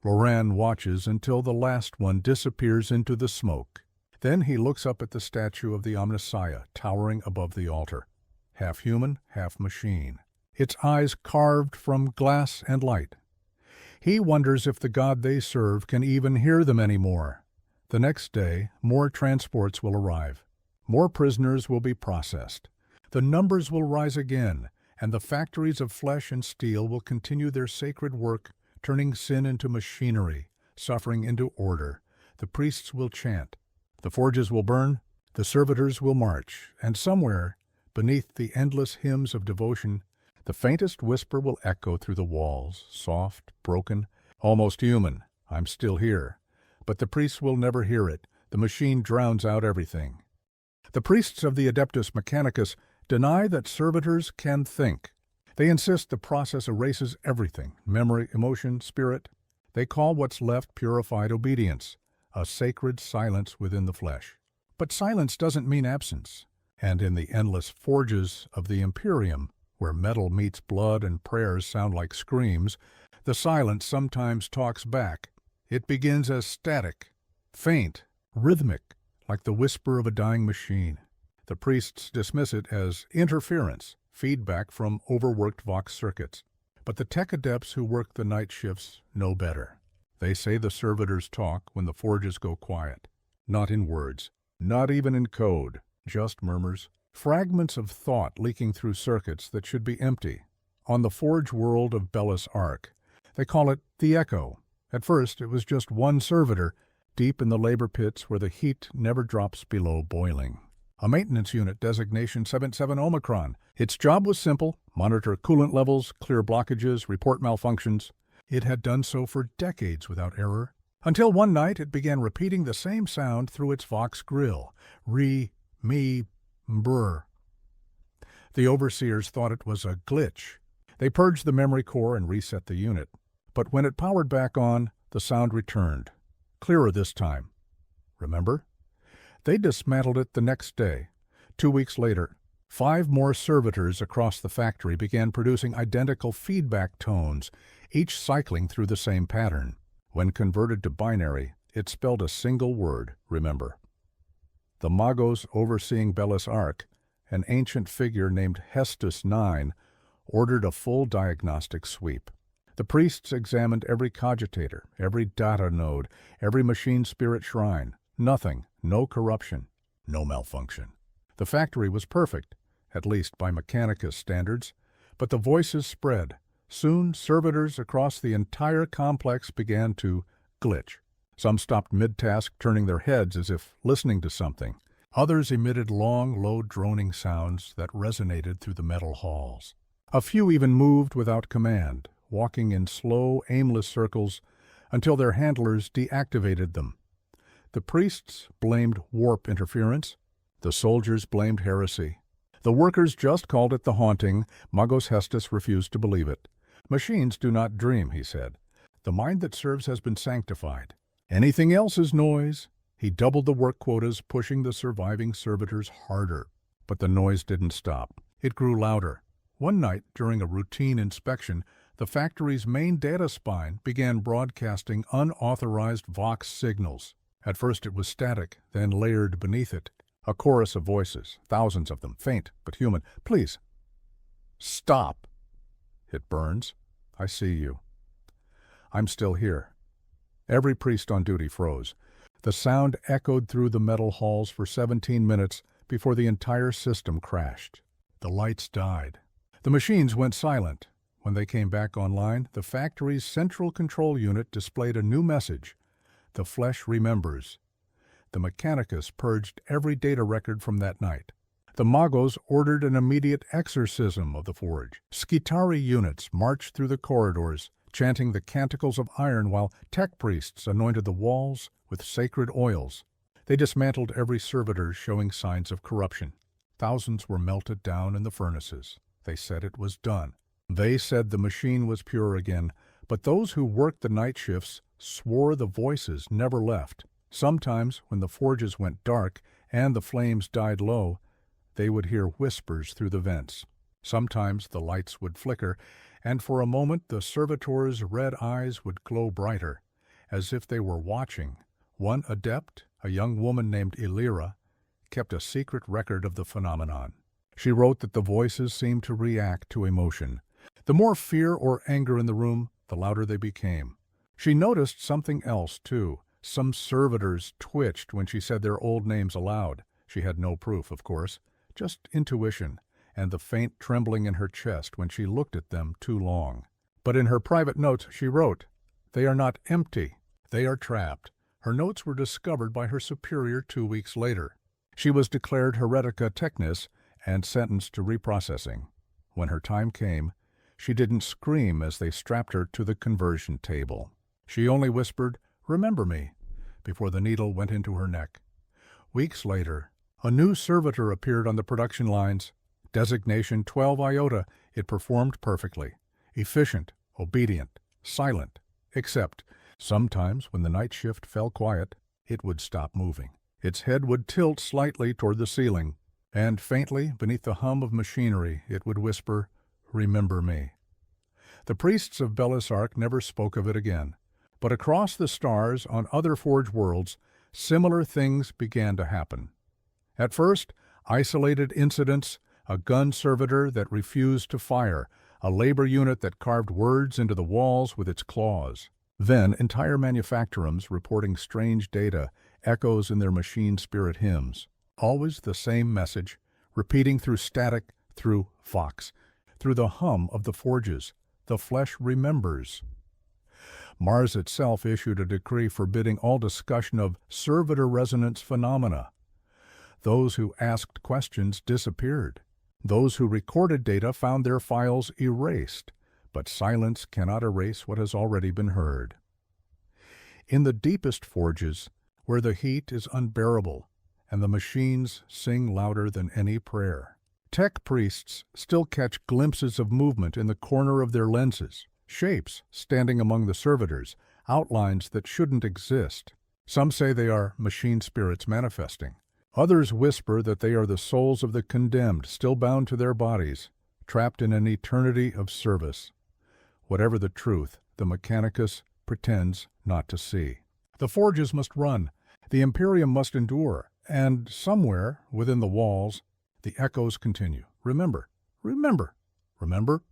Loran watches until the last one disappears into the smoke. Then he looks up at the statue of the Omnissiah towering above the altar, half human, half machine, its eyes carved from glass and light. He wonders if the God they serve can even hear them anymore. The next day, more transports will arrive. More prisoners will be processed. The numbers will rise again, and the factories of flesh and steel will continue their sacred work, turning sin into machinery, suffering into order. The priests will chant. The forges will burn. The servitors will march. And somewhere, beneath the endless hymns of devotion, the faintest whisper will echo through the walls, soft, broken, almost human. I'm still here. But the priests will never hear it. The machine drowns out everything. The priests of the Adeptus Mechanicus deny that servitors can think. They insist the process erases everything, memory, emotion, spirit. They call what's left purified obedience, a sacred silence within the flesh. But silence doesn't mean absence. And in the endless forges of the Imperium, where metal meets blood and prayers sound like screams, the silence sometimes talks back. It begins as static, faint, rhythmic, like the whisper of a dying machine. The priests dismiss it as interference, feedback from overworked Vox circuits. But the tech adepts who work the night shifts know better. They say the servitors talk when the forges go quiet. Not in words, not even in code, just murmurs, fragments of thought leaking through circuits that should be empty. On the forge world of Bellis Arc, they call it the Echo. At first, it was just one servitor, deep in the labor pits where the heat never drops below boiling. A maintenance unit designation 77 Omicron. Its job was simple: monitor coolant levels, clear blockages, report malfunctions. It had done so for decades without error, until one night it began repeating the same sound through its Vox grill. Re, me, brr. The overseers thought it was a glitch. They purged the memory core and reset the unit. But when it powered back on, the sound returned. Clearer this time. Remember? They dismantled it the next day. 2 weeks later, 5 more servitors across the factory began producing identical feedback tones, each cycling through the same pattern. When converted to binary, it spelled a single word: remember. The Magos overseeing Bellis Arc, an ancient figure named Hestus IX, ordered a full diagnostic sweep. The priests examined every cogitator, every data node, every machine spirit shrine. Nothing, no corruption, no malfunction. The factory was perfect, at least by Mechanicus standards, but the voices spread. Soon, servitors across the entire complex began to glitch. Some stopped mid-task, turning their heads as if listening to something. Others emitted long, low droning sounds that resonated through the metal halls. A few even moved without command, walking in slow, aimless circles until their handlers deactivated them. The priests blamed warp interference. The soldiers blamed heresy. The workers just called it the haunting. Magos Hestus refused to believe it. Machines do not dream, he said. The mind that serves has been sanctified. Anything else is noise. He doubled the work quotas, pushing the surviving servitors harder. But the noise didn't stop. It grew louder. One night, during a routine inspection, the factory's main data spine began broadcasting unauthorized Vox signals. At first it was static, then layered beneath it. A chorus of voices, thousands of them, faint but human. Please, stop. It burns. I see you. I'm still here. Every priest on duty froze. The sound echoed through the metal halls for 17 minutes before the entire system crashed. The lights died. The machines went silent. When they came back online, the factory's central control unit displayed a new message. The flesh remembers. The Mechanicus purged every data record from that night. The Magos ordered an immediate exorcism of the forge. Skitari units marched through the corridors, chanting the canticles of iron while tech priests anointed the walls with sacred oils. They dismantled every servitor showing signs of corruption. Thousands were melted down in the furnaces. They said it was done. They said the machine was pure again, but those who worked the night shifts swore the voices never left. Sometimes, when the forges went dark and the flames died low, they would hear whispers through the vents. Sometimes the lights would flicker, and for a moment the servitors' red eyes would glow brighter. as if they were watching. One adept, a young woman named Illyra, kept a secret record of the phenomenon. She wrote that the voices seemed to react to emotion. The more fear or anger in the room, the louder they became. She noticed something else, too. Some servitors twitched when she said their old names aloud. She had no proof, of course, just intuition, and the faint trembling in her chest when she looked at them too long. But in her private notes she wrote, "They are not empty. They are trapped." Her notes were discovered by her superior 2 weeks later. She was declared heretica technis and sentenced to reprocessing. When her time came, she didn't scream as they strapped her to the conversion table. She only whispered, "Remember me," before the needle went into her neck. Weeks later, a new servitor appeared on the production lines. Designation 12 Iota, it performed perfectly. Efficient, obedient, silent, except sometimes when the night shift fell quiet, it would stop moving. Its head would tilt slightly toward the ceiling, and faintly, beneath the hum of machinery, it would whisper, "Remember me." The priests of Belisark never spoke of it again, but across the stars on other Forge worlds, similar things began to happen. At first, isolated incidents, a gun servitor that refused to fire, a labor unit that carved words into the walls with its claws. Then entire manufactorums reporting strange data, echoes in their machine spirit hymns. Always the same message, repeating through static, through vox, through the hum of the forges. The flesh remembers. Mars itself issued a decree forbidding all discussion of servitor resonance phenomena. Those who asked questions disappeared. Those who recorded data found their files erased, but silence cannot erase what has already been heard. In the deepest forges, where the heat is unbearable and the machines sing louder than any prayer, tech priests still catch glimpses of movement in the corner of their lenses, shapes standing among the servitors, outlines that shouldn't exist. Some say they are machine spirits manifesting. Others whisper that they are the souls of the condemned, still bound to their bodies, trapped in an eternity of service. Whatever the truth, the Mechanicus pretends not to see. The forges must run, the Imperium must endure, and somewhere, within the walls, the echoes continue. Remember, remember, remember.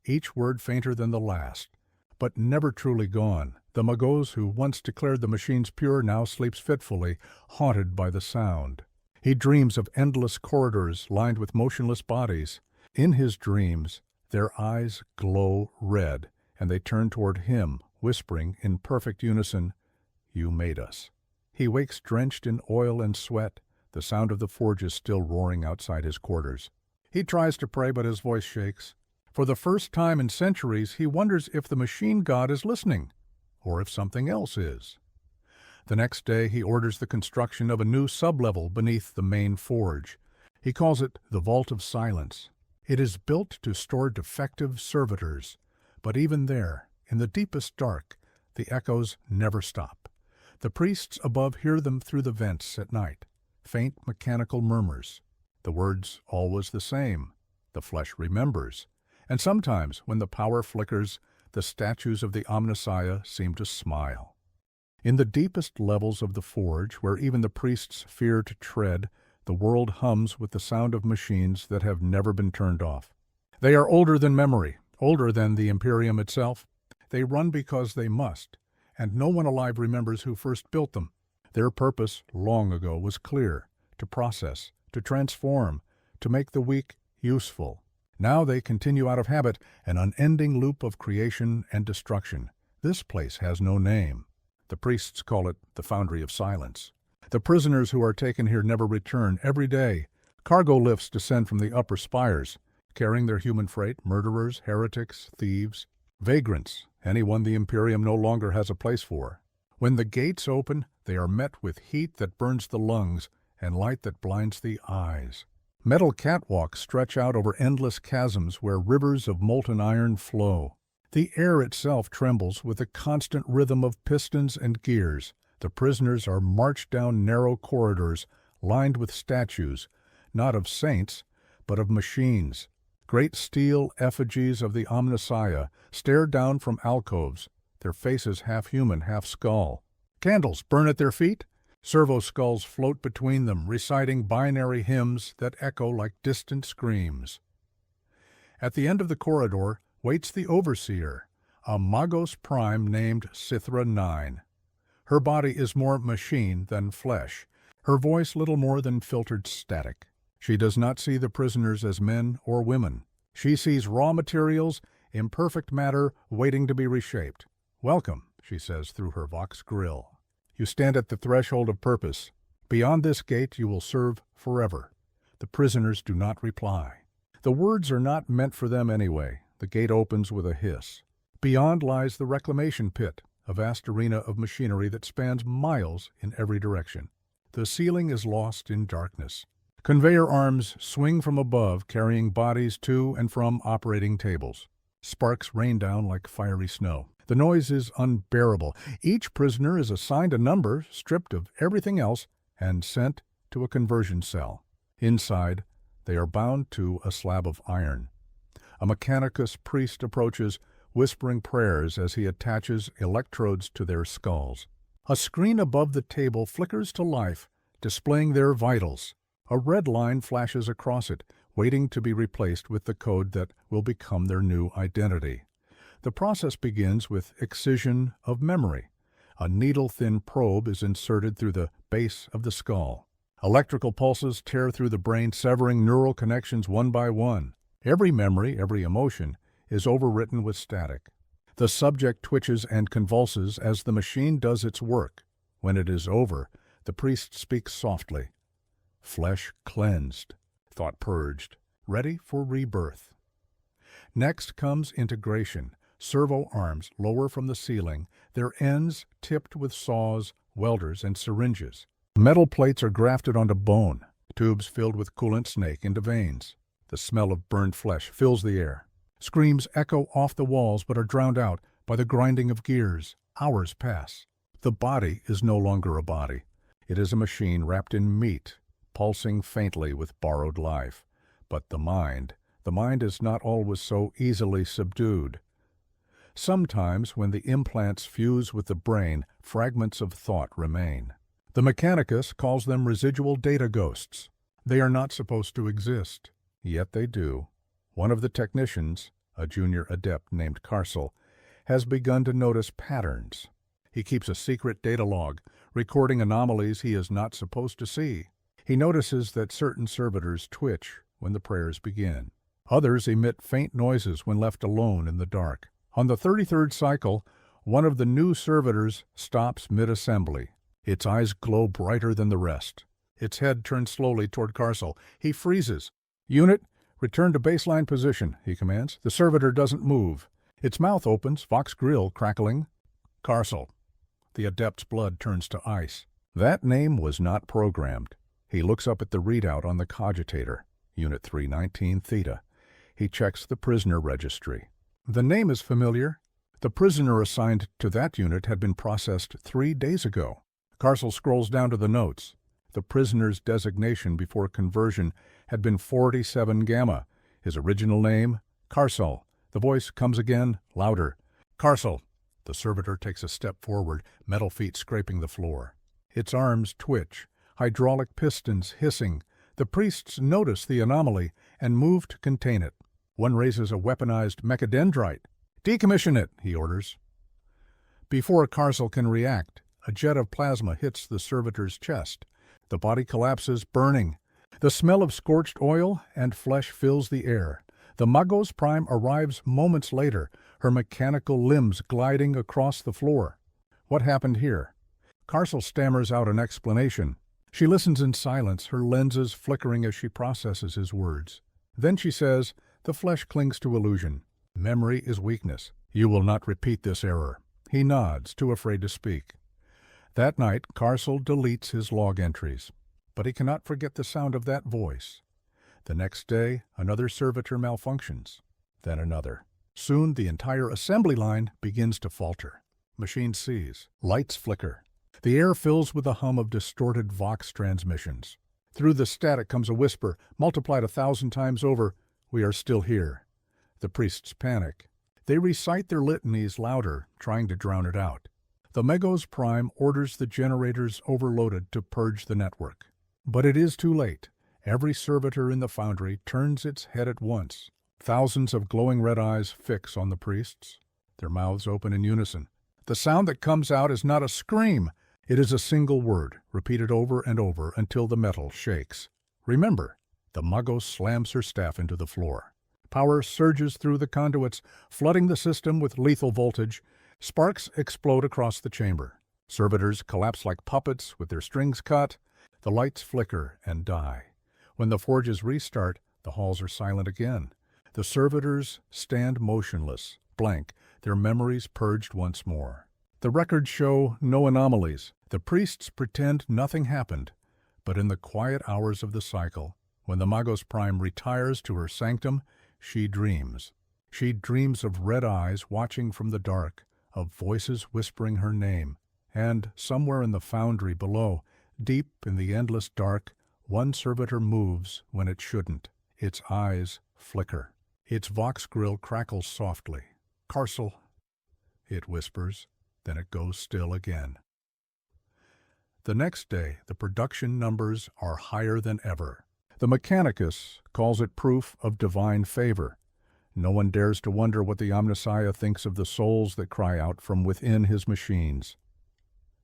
Each word fainter than the last, but never truly gone. The Magos who once declared the machines pure now sleeps fitfully, haunted by the sound. He dreams of endless corridors lined with motionless bodies. In his dreams, their eyes glow red, and they turn toward him, whispering in perfect unison, "You made us." He wakes drenched in oil and sweat, the sound of the forges still roaring outside his quarters. He tries to pray, but his voice shakes. For the first time in centuries, he wonders if the machine god is listening, or if something else is. The next day, he orders the construction of a new sublevel beneath the main forge. He calls it the Vault of Silence. It is built to store defective servitors, but even there, in the deepest dark, the echoes never stop. The priests above hear them through the vents at night, faint mechanical murmurs. The words always the same. The flesh remembers. And sometimes, when the power flickers, the statues of the Omnissiah seem to smile. In the deepest levels of the forge, where even the priests fear to tread, the world hums with the sound of machines that have never been turned off. They are older than memory, older than the Imperium itself. They run because they must, and no one alive remembers who first built them. Their purpose, long ago, was clear: to process, to transform, to make the weak useful. Now they continue out of habit, an unending loop of creation and destruction. This place has no name. The priests call it the Foundry of Silence. The prisoners who are taken here never return. Every day, cargo lifts descend from the upper spires, carrying their human freight, murderers, heretics, thieves, vagrants, anyone the Imperium no longer has a place for. When the gates open, they are met with heat that burns the lungs and light that blinds the eyes. Metal catwalks stretch out over endless chasms where rivers of molten iron flow. The air itself trembles with the constant rhythm of pistons and gears. The prisoners are marched down narrow corridors lined with statues, not of saints, but of machines. Great steel effigies of the Omnissiah stare down from alcoves. their faces half human, half skull. Candles burn at their feet. Servo skulls float between them, reciting binary hymns that echo like distant screams. At the end of the corridor waits the Overseer, a Magos Prime named Sithra 9. Her body is more machine than flesh, her voice little more than filtered static. She does not see the prisoners as men or women. She sees raw materials, imperfect matter waiting to be reshaped. "Welcome," she says through her Vox grill. "You stand at the threshold of purpose. Beyond this gate you will serve forever." The prisoners do not reply. The words are not meant for them anyway. The gate opens with a hiss. Beyond lies the reclamation pit, a vast arena of machinery that spans miles in every direction. The ceiling is lost in darkness. Conveyor arms swing from above, carrying bodies to and from operating tables. Sparks rain down like fiery snow. The noise is unbearable. Each prisoner is assigned a number, stripped of everything else, and sent to a conversion cell. Inside, they are bound to a slab of iron. A Mechanicus priest approaches, whispering prayers as he attaches electrodes to their skulls. A screen above the table flickers to life, displaying their vitals. A red line flashes across it, waiting to be replaced with the code that will become their new identity. The process begins with excision of memory. A needle-thin probe is inserted through the base of the skull. Electrical pulses tear through the brain, severing neural connections one by one. Every memory, every emotion, is overwritten with static. The subject twitches and convulses as the machine does its work. When it is over, the priest speaks softly. Flesh cleansed, thought purged, ready for rebirth. Next comes integration. Servo arms lower from the ceiling, their ends tipped with saws, welders, and syringes. Metal plates are grafted onto bone, tubes filled with coolant snake into veins. The smell of burned flesh fills the air. Screams echo off the walls but are drowned out by the grinding of gears. Hours pass. The body is no longer a body. It is a machine wrapped in meat, pulsing faintly with borrowed life. But the mind is not always so easily subdued. Sometimes, when the implants fuse with the brain, fragments of thought remain. The Mechanicus calls them residual data ghosts. They are not supposed to exist, yet they do. One of the technicians, a junior adept named Carcel, has begun to notice patterns. He keeps a secret data log, recording anomalies he is not supposed to see. He notices that certain servitors twitch when the prayers begin. Others emit faint noises when left alone in the dark. On the 33rd cycle, one of the new servitors stops mid-assembly. Its eyes glow brighter than the rest. Its head turns slowly toward Carcel. He freezes. "Unit, return to baseline position," he commands. The servitor doesn't move. Its mouth opens, Vox grill crackling. "Carcel." The adept's blood turns to ice. That name was not programmed. He looks up at the readout on the cogitator, Unit 319 Theta. He checks the prisoner registry. The name is familiar. The prisoner assigned to that unit had been processed 3 days ago. Carcel scrolls down to the notes. The prisoner's designation before conversion had been 47 Gamma. His original name, Carcel. The voice comes again, louder. "Carcel." The servitor takes a step forward, metal feet scraping the floor. Its arms twitch, hydraulic pistons hissing. The priests notice the anomaly and move to contain it. One raises a weaponized mechadendrite. "Decommission it," he orders. Before Carcel can react, a jet of plasma hits the servitor's chest. The body collapses, burning. The smell of scorched oil and flesh fills the air. The Magos Prime arrives moments later, her mechanical limbs gliding across the floor. What happened here? Carcel stammers out an explanation. She listens in silence, her lenses flickering as she processes his words. Then she says, "The flesh clings to illusion. Memory is weakness. You will not repeat this error." He nods, too afraid to speak. That night, Carcel deletes his log entries, but he cannot forget the sound of that voice. The next day, another servitor malfunctions, then another. Soon, the entire assembly line begins to falter. Machines seize. Lights flicker. The air fills with the hum of distorted Vox transmissions. Through the static comes a whisper, multiplied 1,000 times over, "We are still here." The priests panic. They recite their litanies louder, trying to drown it out. The Magos Prime orders the generators overloaded to purge the network. But it is too late. Every servitor in the foundry turns its head at once. Thousands of glowing red eyes fix on the priests. Their mouths open in unison. The sound that comes out is not a scream. It is a single word, repeated over and over until the metal shakes. Remember, the Magos slams her staff into the floor. Power surges through the conduits, flooding the system with lethal voltage. Sparks explode across the chamber. Servitors collapse like puppets with their strings cut. The lights flicker and die. When the forges restart, the halls are silent again. The servitors stand motionless, blank, their memories purged once more. The records show no anomalies. The priests pretend nothing happened. But in the quiet hours of the cycle, when the Magos Prime retires to her sanctum, she dreams. She dreams of red eyes watching from the dark, of voices whispering her name, and somewhere in the foundry below, deep in the endless dark, one servitor moves when it shouldn't. Its eyes flicker. Its vox grill crackles softly. "Carcel," it whispers, then it goes still again. The next day, the production numbers are higher than ever. The Mechanicus calls it proof of divine favor. No one dares to wonder what the Omnissiah thinks of the souls that cry out from within his machines.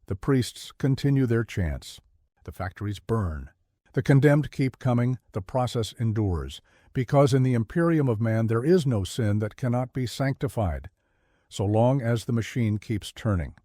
The priests continue their chants. The factories burn. The condemned keep coming. The process endures. Because in the Imperium of man there is no sin that cannot be sanctified, so long as the machine keeps turning.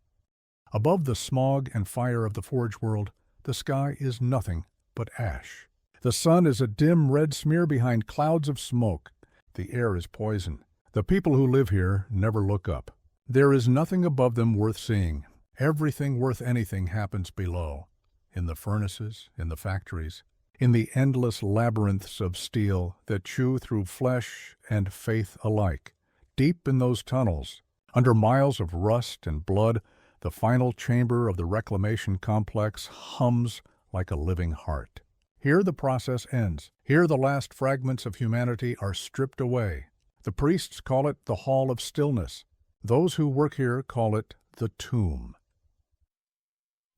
Above the smog and fire of the forge world, the sky is nothing but ash. The sun is a dim red smear behind clouds of smoke. The air is poison. The people who live here never look up. There is nothing above them worth seeing. Everything worth anything happens below. In the furnaces, in the factories, in the endless labyrinths of steel that chew through flesh and faith alike. Deep in those tunnels, under miles of rust and blood, the final chamber of the reclamation complex hums like a living heart. Here the process ends. Here the last fragments of humanity are stripped away. The priests call it the Hall of Stillness. Those who work here call it the tomb.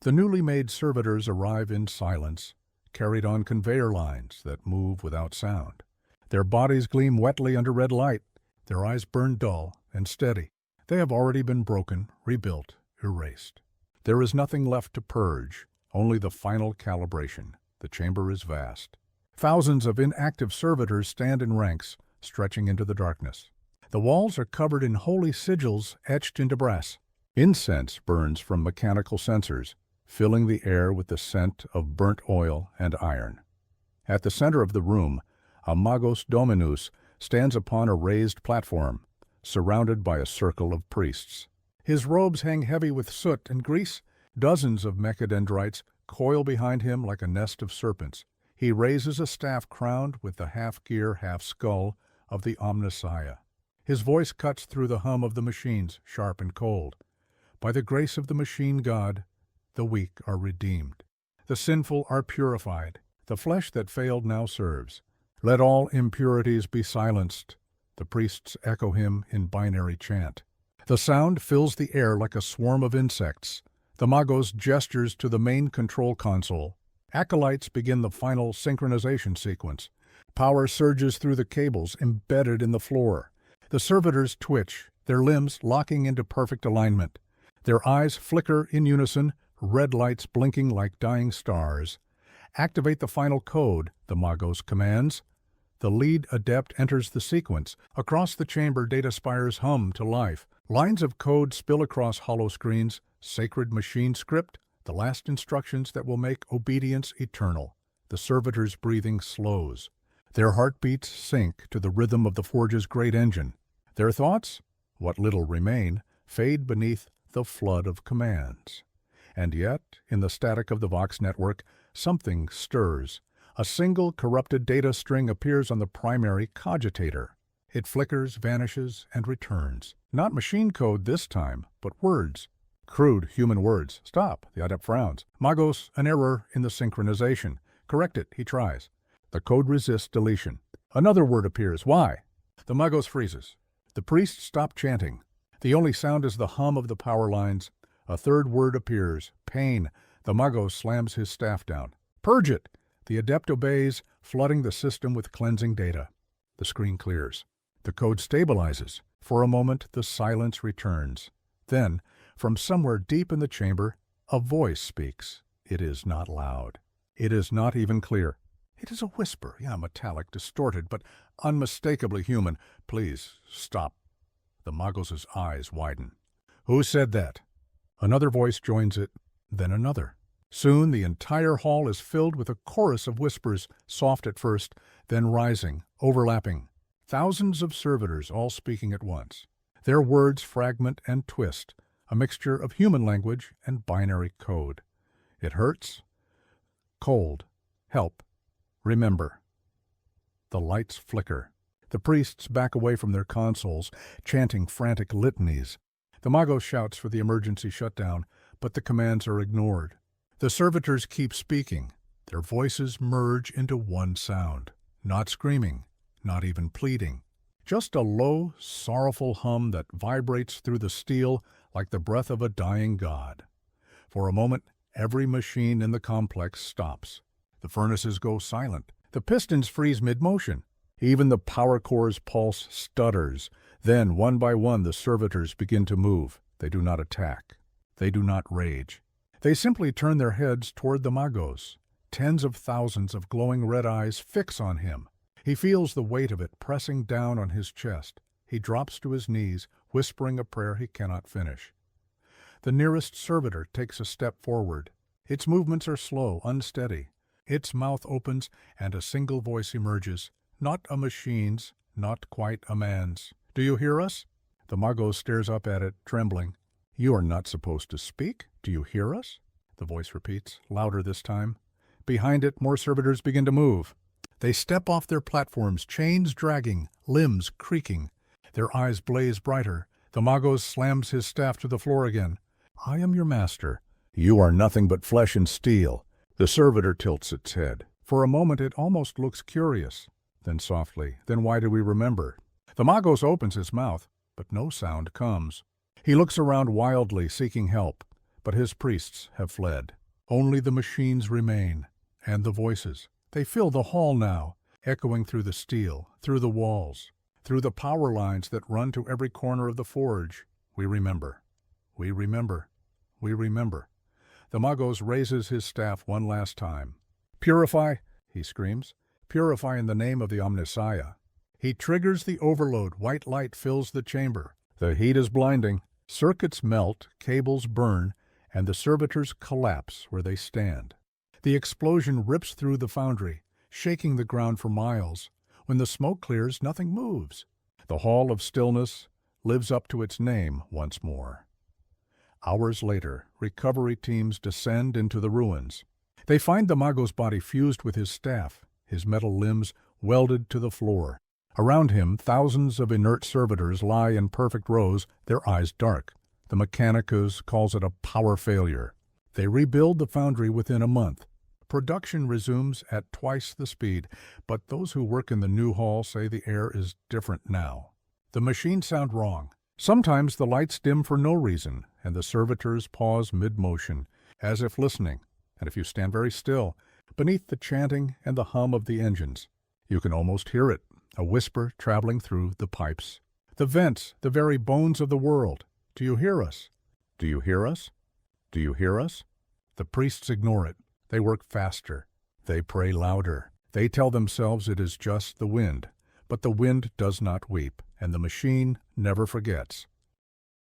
The newly made servitors arrive in silence, carried on conveyor lines that move without sound. Their bodies gleam wetly under red light. Their eyes burn dull and steady. They have already been broken, rebuilt, erased. There is nothing left to purge, only the final calibration. The chamber is vast. Thousands of inactive servitors stand in ranks, stretching into the darkness. The walls are covered in holy sigils etched into brass. Incense burns from mechanical censers, filling the air with the scent of burnt oil and iron. At the center of the room, a Magos Dominus stands upon a raised platform, surrounded by a circle of priests. His robes hang heavy with soot and grease. Dozens of mechadendrites coil behind him like a nest of serpents. He raises a staff crowned with the half-gear, half-skull of the Omnissiah. His voice cuts through the hum of the machines, sharp and cold. By the grace of the machine god, the weak are redeemed. The sinful are purified. The flesh that failed now serves. Let all impurities be silenced. The priests echo him in binary chant. The sound fills the air like a swarm of insects. The Magos gestures to the main control console. Acolytes begin the final synchronization sequence. Power surges through the cables embedded in the floor. The servitors twitch, their limbs locking into perfect alignment. Their eyes flicker in unison, red lights blinking like dying stars. Activate the final code, the Magos commands. The lead adept enters the sequence. Across the chamber, data spires hum to life. Lines of code spill across hollow screens. Sacred machine script, the last instructions that will make obedience eternal. The servitors' breathing slows. Their heartbeats sink to the rhythm of the forge's great engine. Their thoughts, what little remain, fade beneath the flood of commands. And yet, in the static of the Vox network, something stirs. A single corrupted data string appears on the primary cogitator. It flickers, vanishes, and returns. Not machine code this time, but words. Crude human words. Stop, the adept frowns. Magos, an error in the synchronization. Correct it, he tries. The code resists deletion. Another word appears. Why? The Magos freezes. The priests stop chanting. The only sound is the hum of the power lines. A third word appears. Pain. The Magos slams his staff down. Purge it! The adept obeys, flooding the system with cleansing data. The screen clears. The code stabilizes. For a moment, the silence returns. Then, from somewhere deep in the chamber, a voice speaks. It is not loud. It is not even clear. It is a whisper, metallic, distorted, but unmistakably human. Please, stop. The Magos' eyes widen. Who said that? Another voice joins it, then another. Soon the entire hall is filled with a chorus of whispers, soft at first, then rising, overlapping. Thousands of servitors all speaking at once. Their words fragment and twist, a mixture of human language and binary code. It hurts. Cold. Help. Remember. The lights flicker. The priests back away from their consoles, chanting frantic litanies. The Magos shouts for the emergency shutdown, but the commands are ignored. The servitors keep speaking. Their voices merge into one sound. Not screaming, not even pleading. Just a low, sorrowful hum that vibrates through the steel like the breath of a dying god. For a moment, every machine in the complex stops. The furnaces go silent. The pistons freeze mid-motion. Even the power core's pulse stutters. Then, one by one, the servitors begin to move. They do not attack. They do not rage. They simply turn their heads toward the Magos. Tens of thousands of glowing red eyes fix on him. He feels the weight of it pressing down on his chest. He drops to his knees, whispering a prayer he cannot finish. The nearest servitor takes a step forward. Its movements are slow, unsteady. Its mouth opens, and a single voice emerges. Not a machine's, not quite a man's. Do you hear us? The Magos stares up at it, trembling. You are not supposed to speak. Do you hear us? The voice repeats, louder this time. Behind it, more servitors begin to move. They step off their platforms, chains dragging, limbs creaking. Their eyes blaze brighter. The Magos slams his staff to the floor again. I am your master. You are nothing but flesh and steel. The servitor tilts its head. For a moment it almost looks curious. Then softly, then why do we remember? The Magos opens his mouth, but no sound comes. He looks around wildly, seeking help, but his priests have fled. Only the machines remain, and the voices. They fill the hall now, echoing through the steel, through the walls, through the power lines that run to every corner of the forge. We remember. We remember. We remember. The Magos raises his staff one last time. Purify, he screams. Purify in the name of the Omnissiah. He triggers the overload. White light fills the chamber. The heat is blinding. Circuits melt, cables burn, and the servitors collapse where they stand. The explosion rips through the foundry, shaking the ground for miles. When the smoke clears, nothing moves. The Hall of Stillness lives up to its name once more. Hours later, recovery teams descend into the ruins. They find the Magos' body fused with his staff, his metal limbs welded to the floor. Around him, thousands of inert servitors lie in perfect rows, their eyes dark. The Mechanicus calls it a power failure. They rebuild the foundry within a month. Production resumes at twice the speed, but those who work in the new hall say the air is different now. The machines sound wrong. Sometimes the lights dim for no reason, and the servitors pause mid-motion, as if listening. And if you stand very still, beneath the chanting and the hum of the engines, you can almost hear it, a whisper traveling through the pipes. The vents, the very bones of the world. Do you hear us? Do you hear us? Do you hear us? The priests ignore it. They work faster. They pray louder. They tell themselves it is just the wind. But the wind does not weep, and the machine never forgets.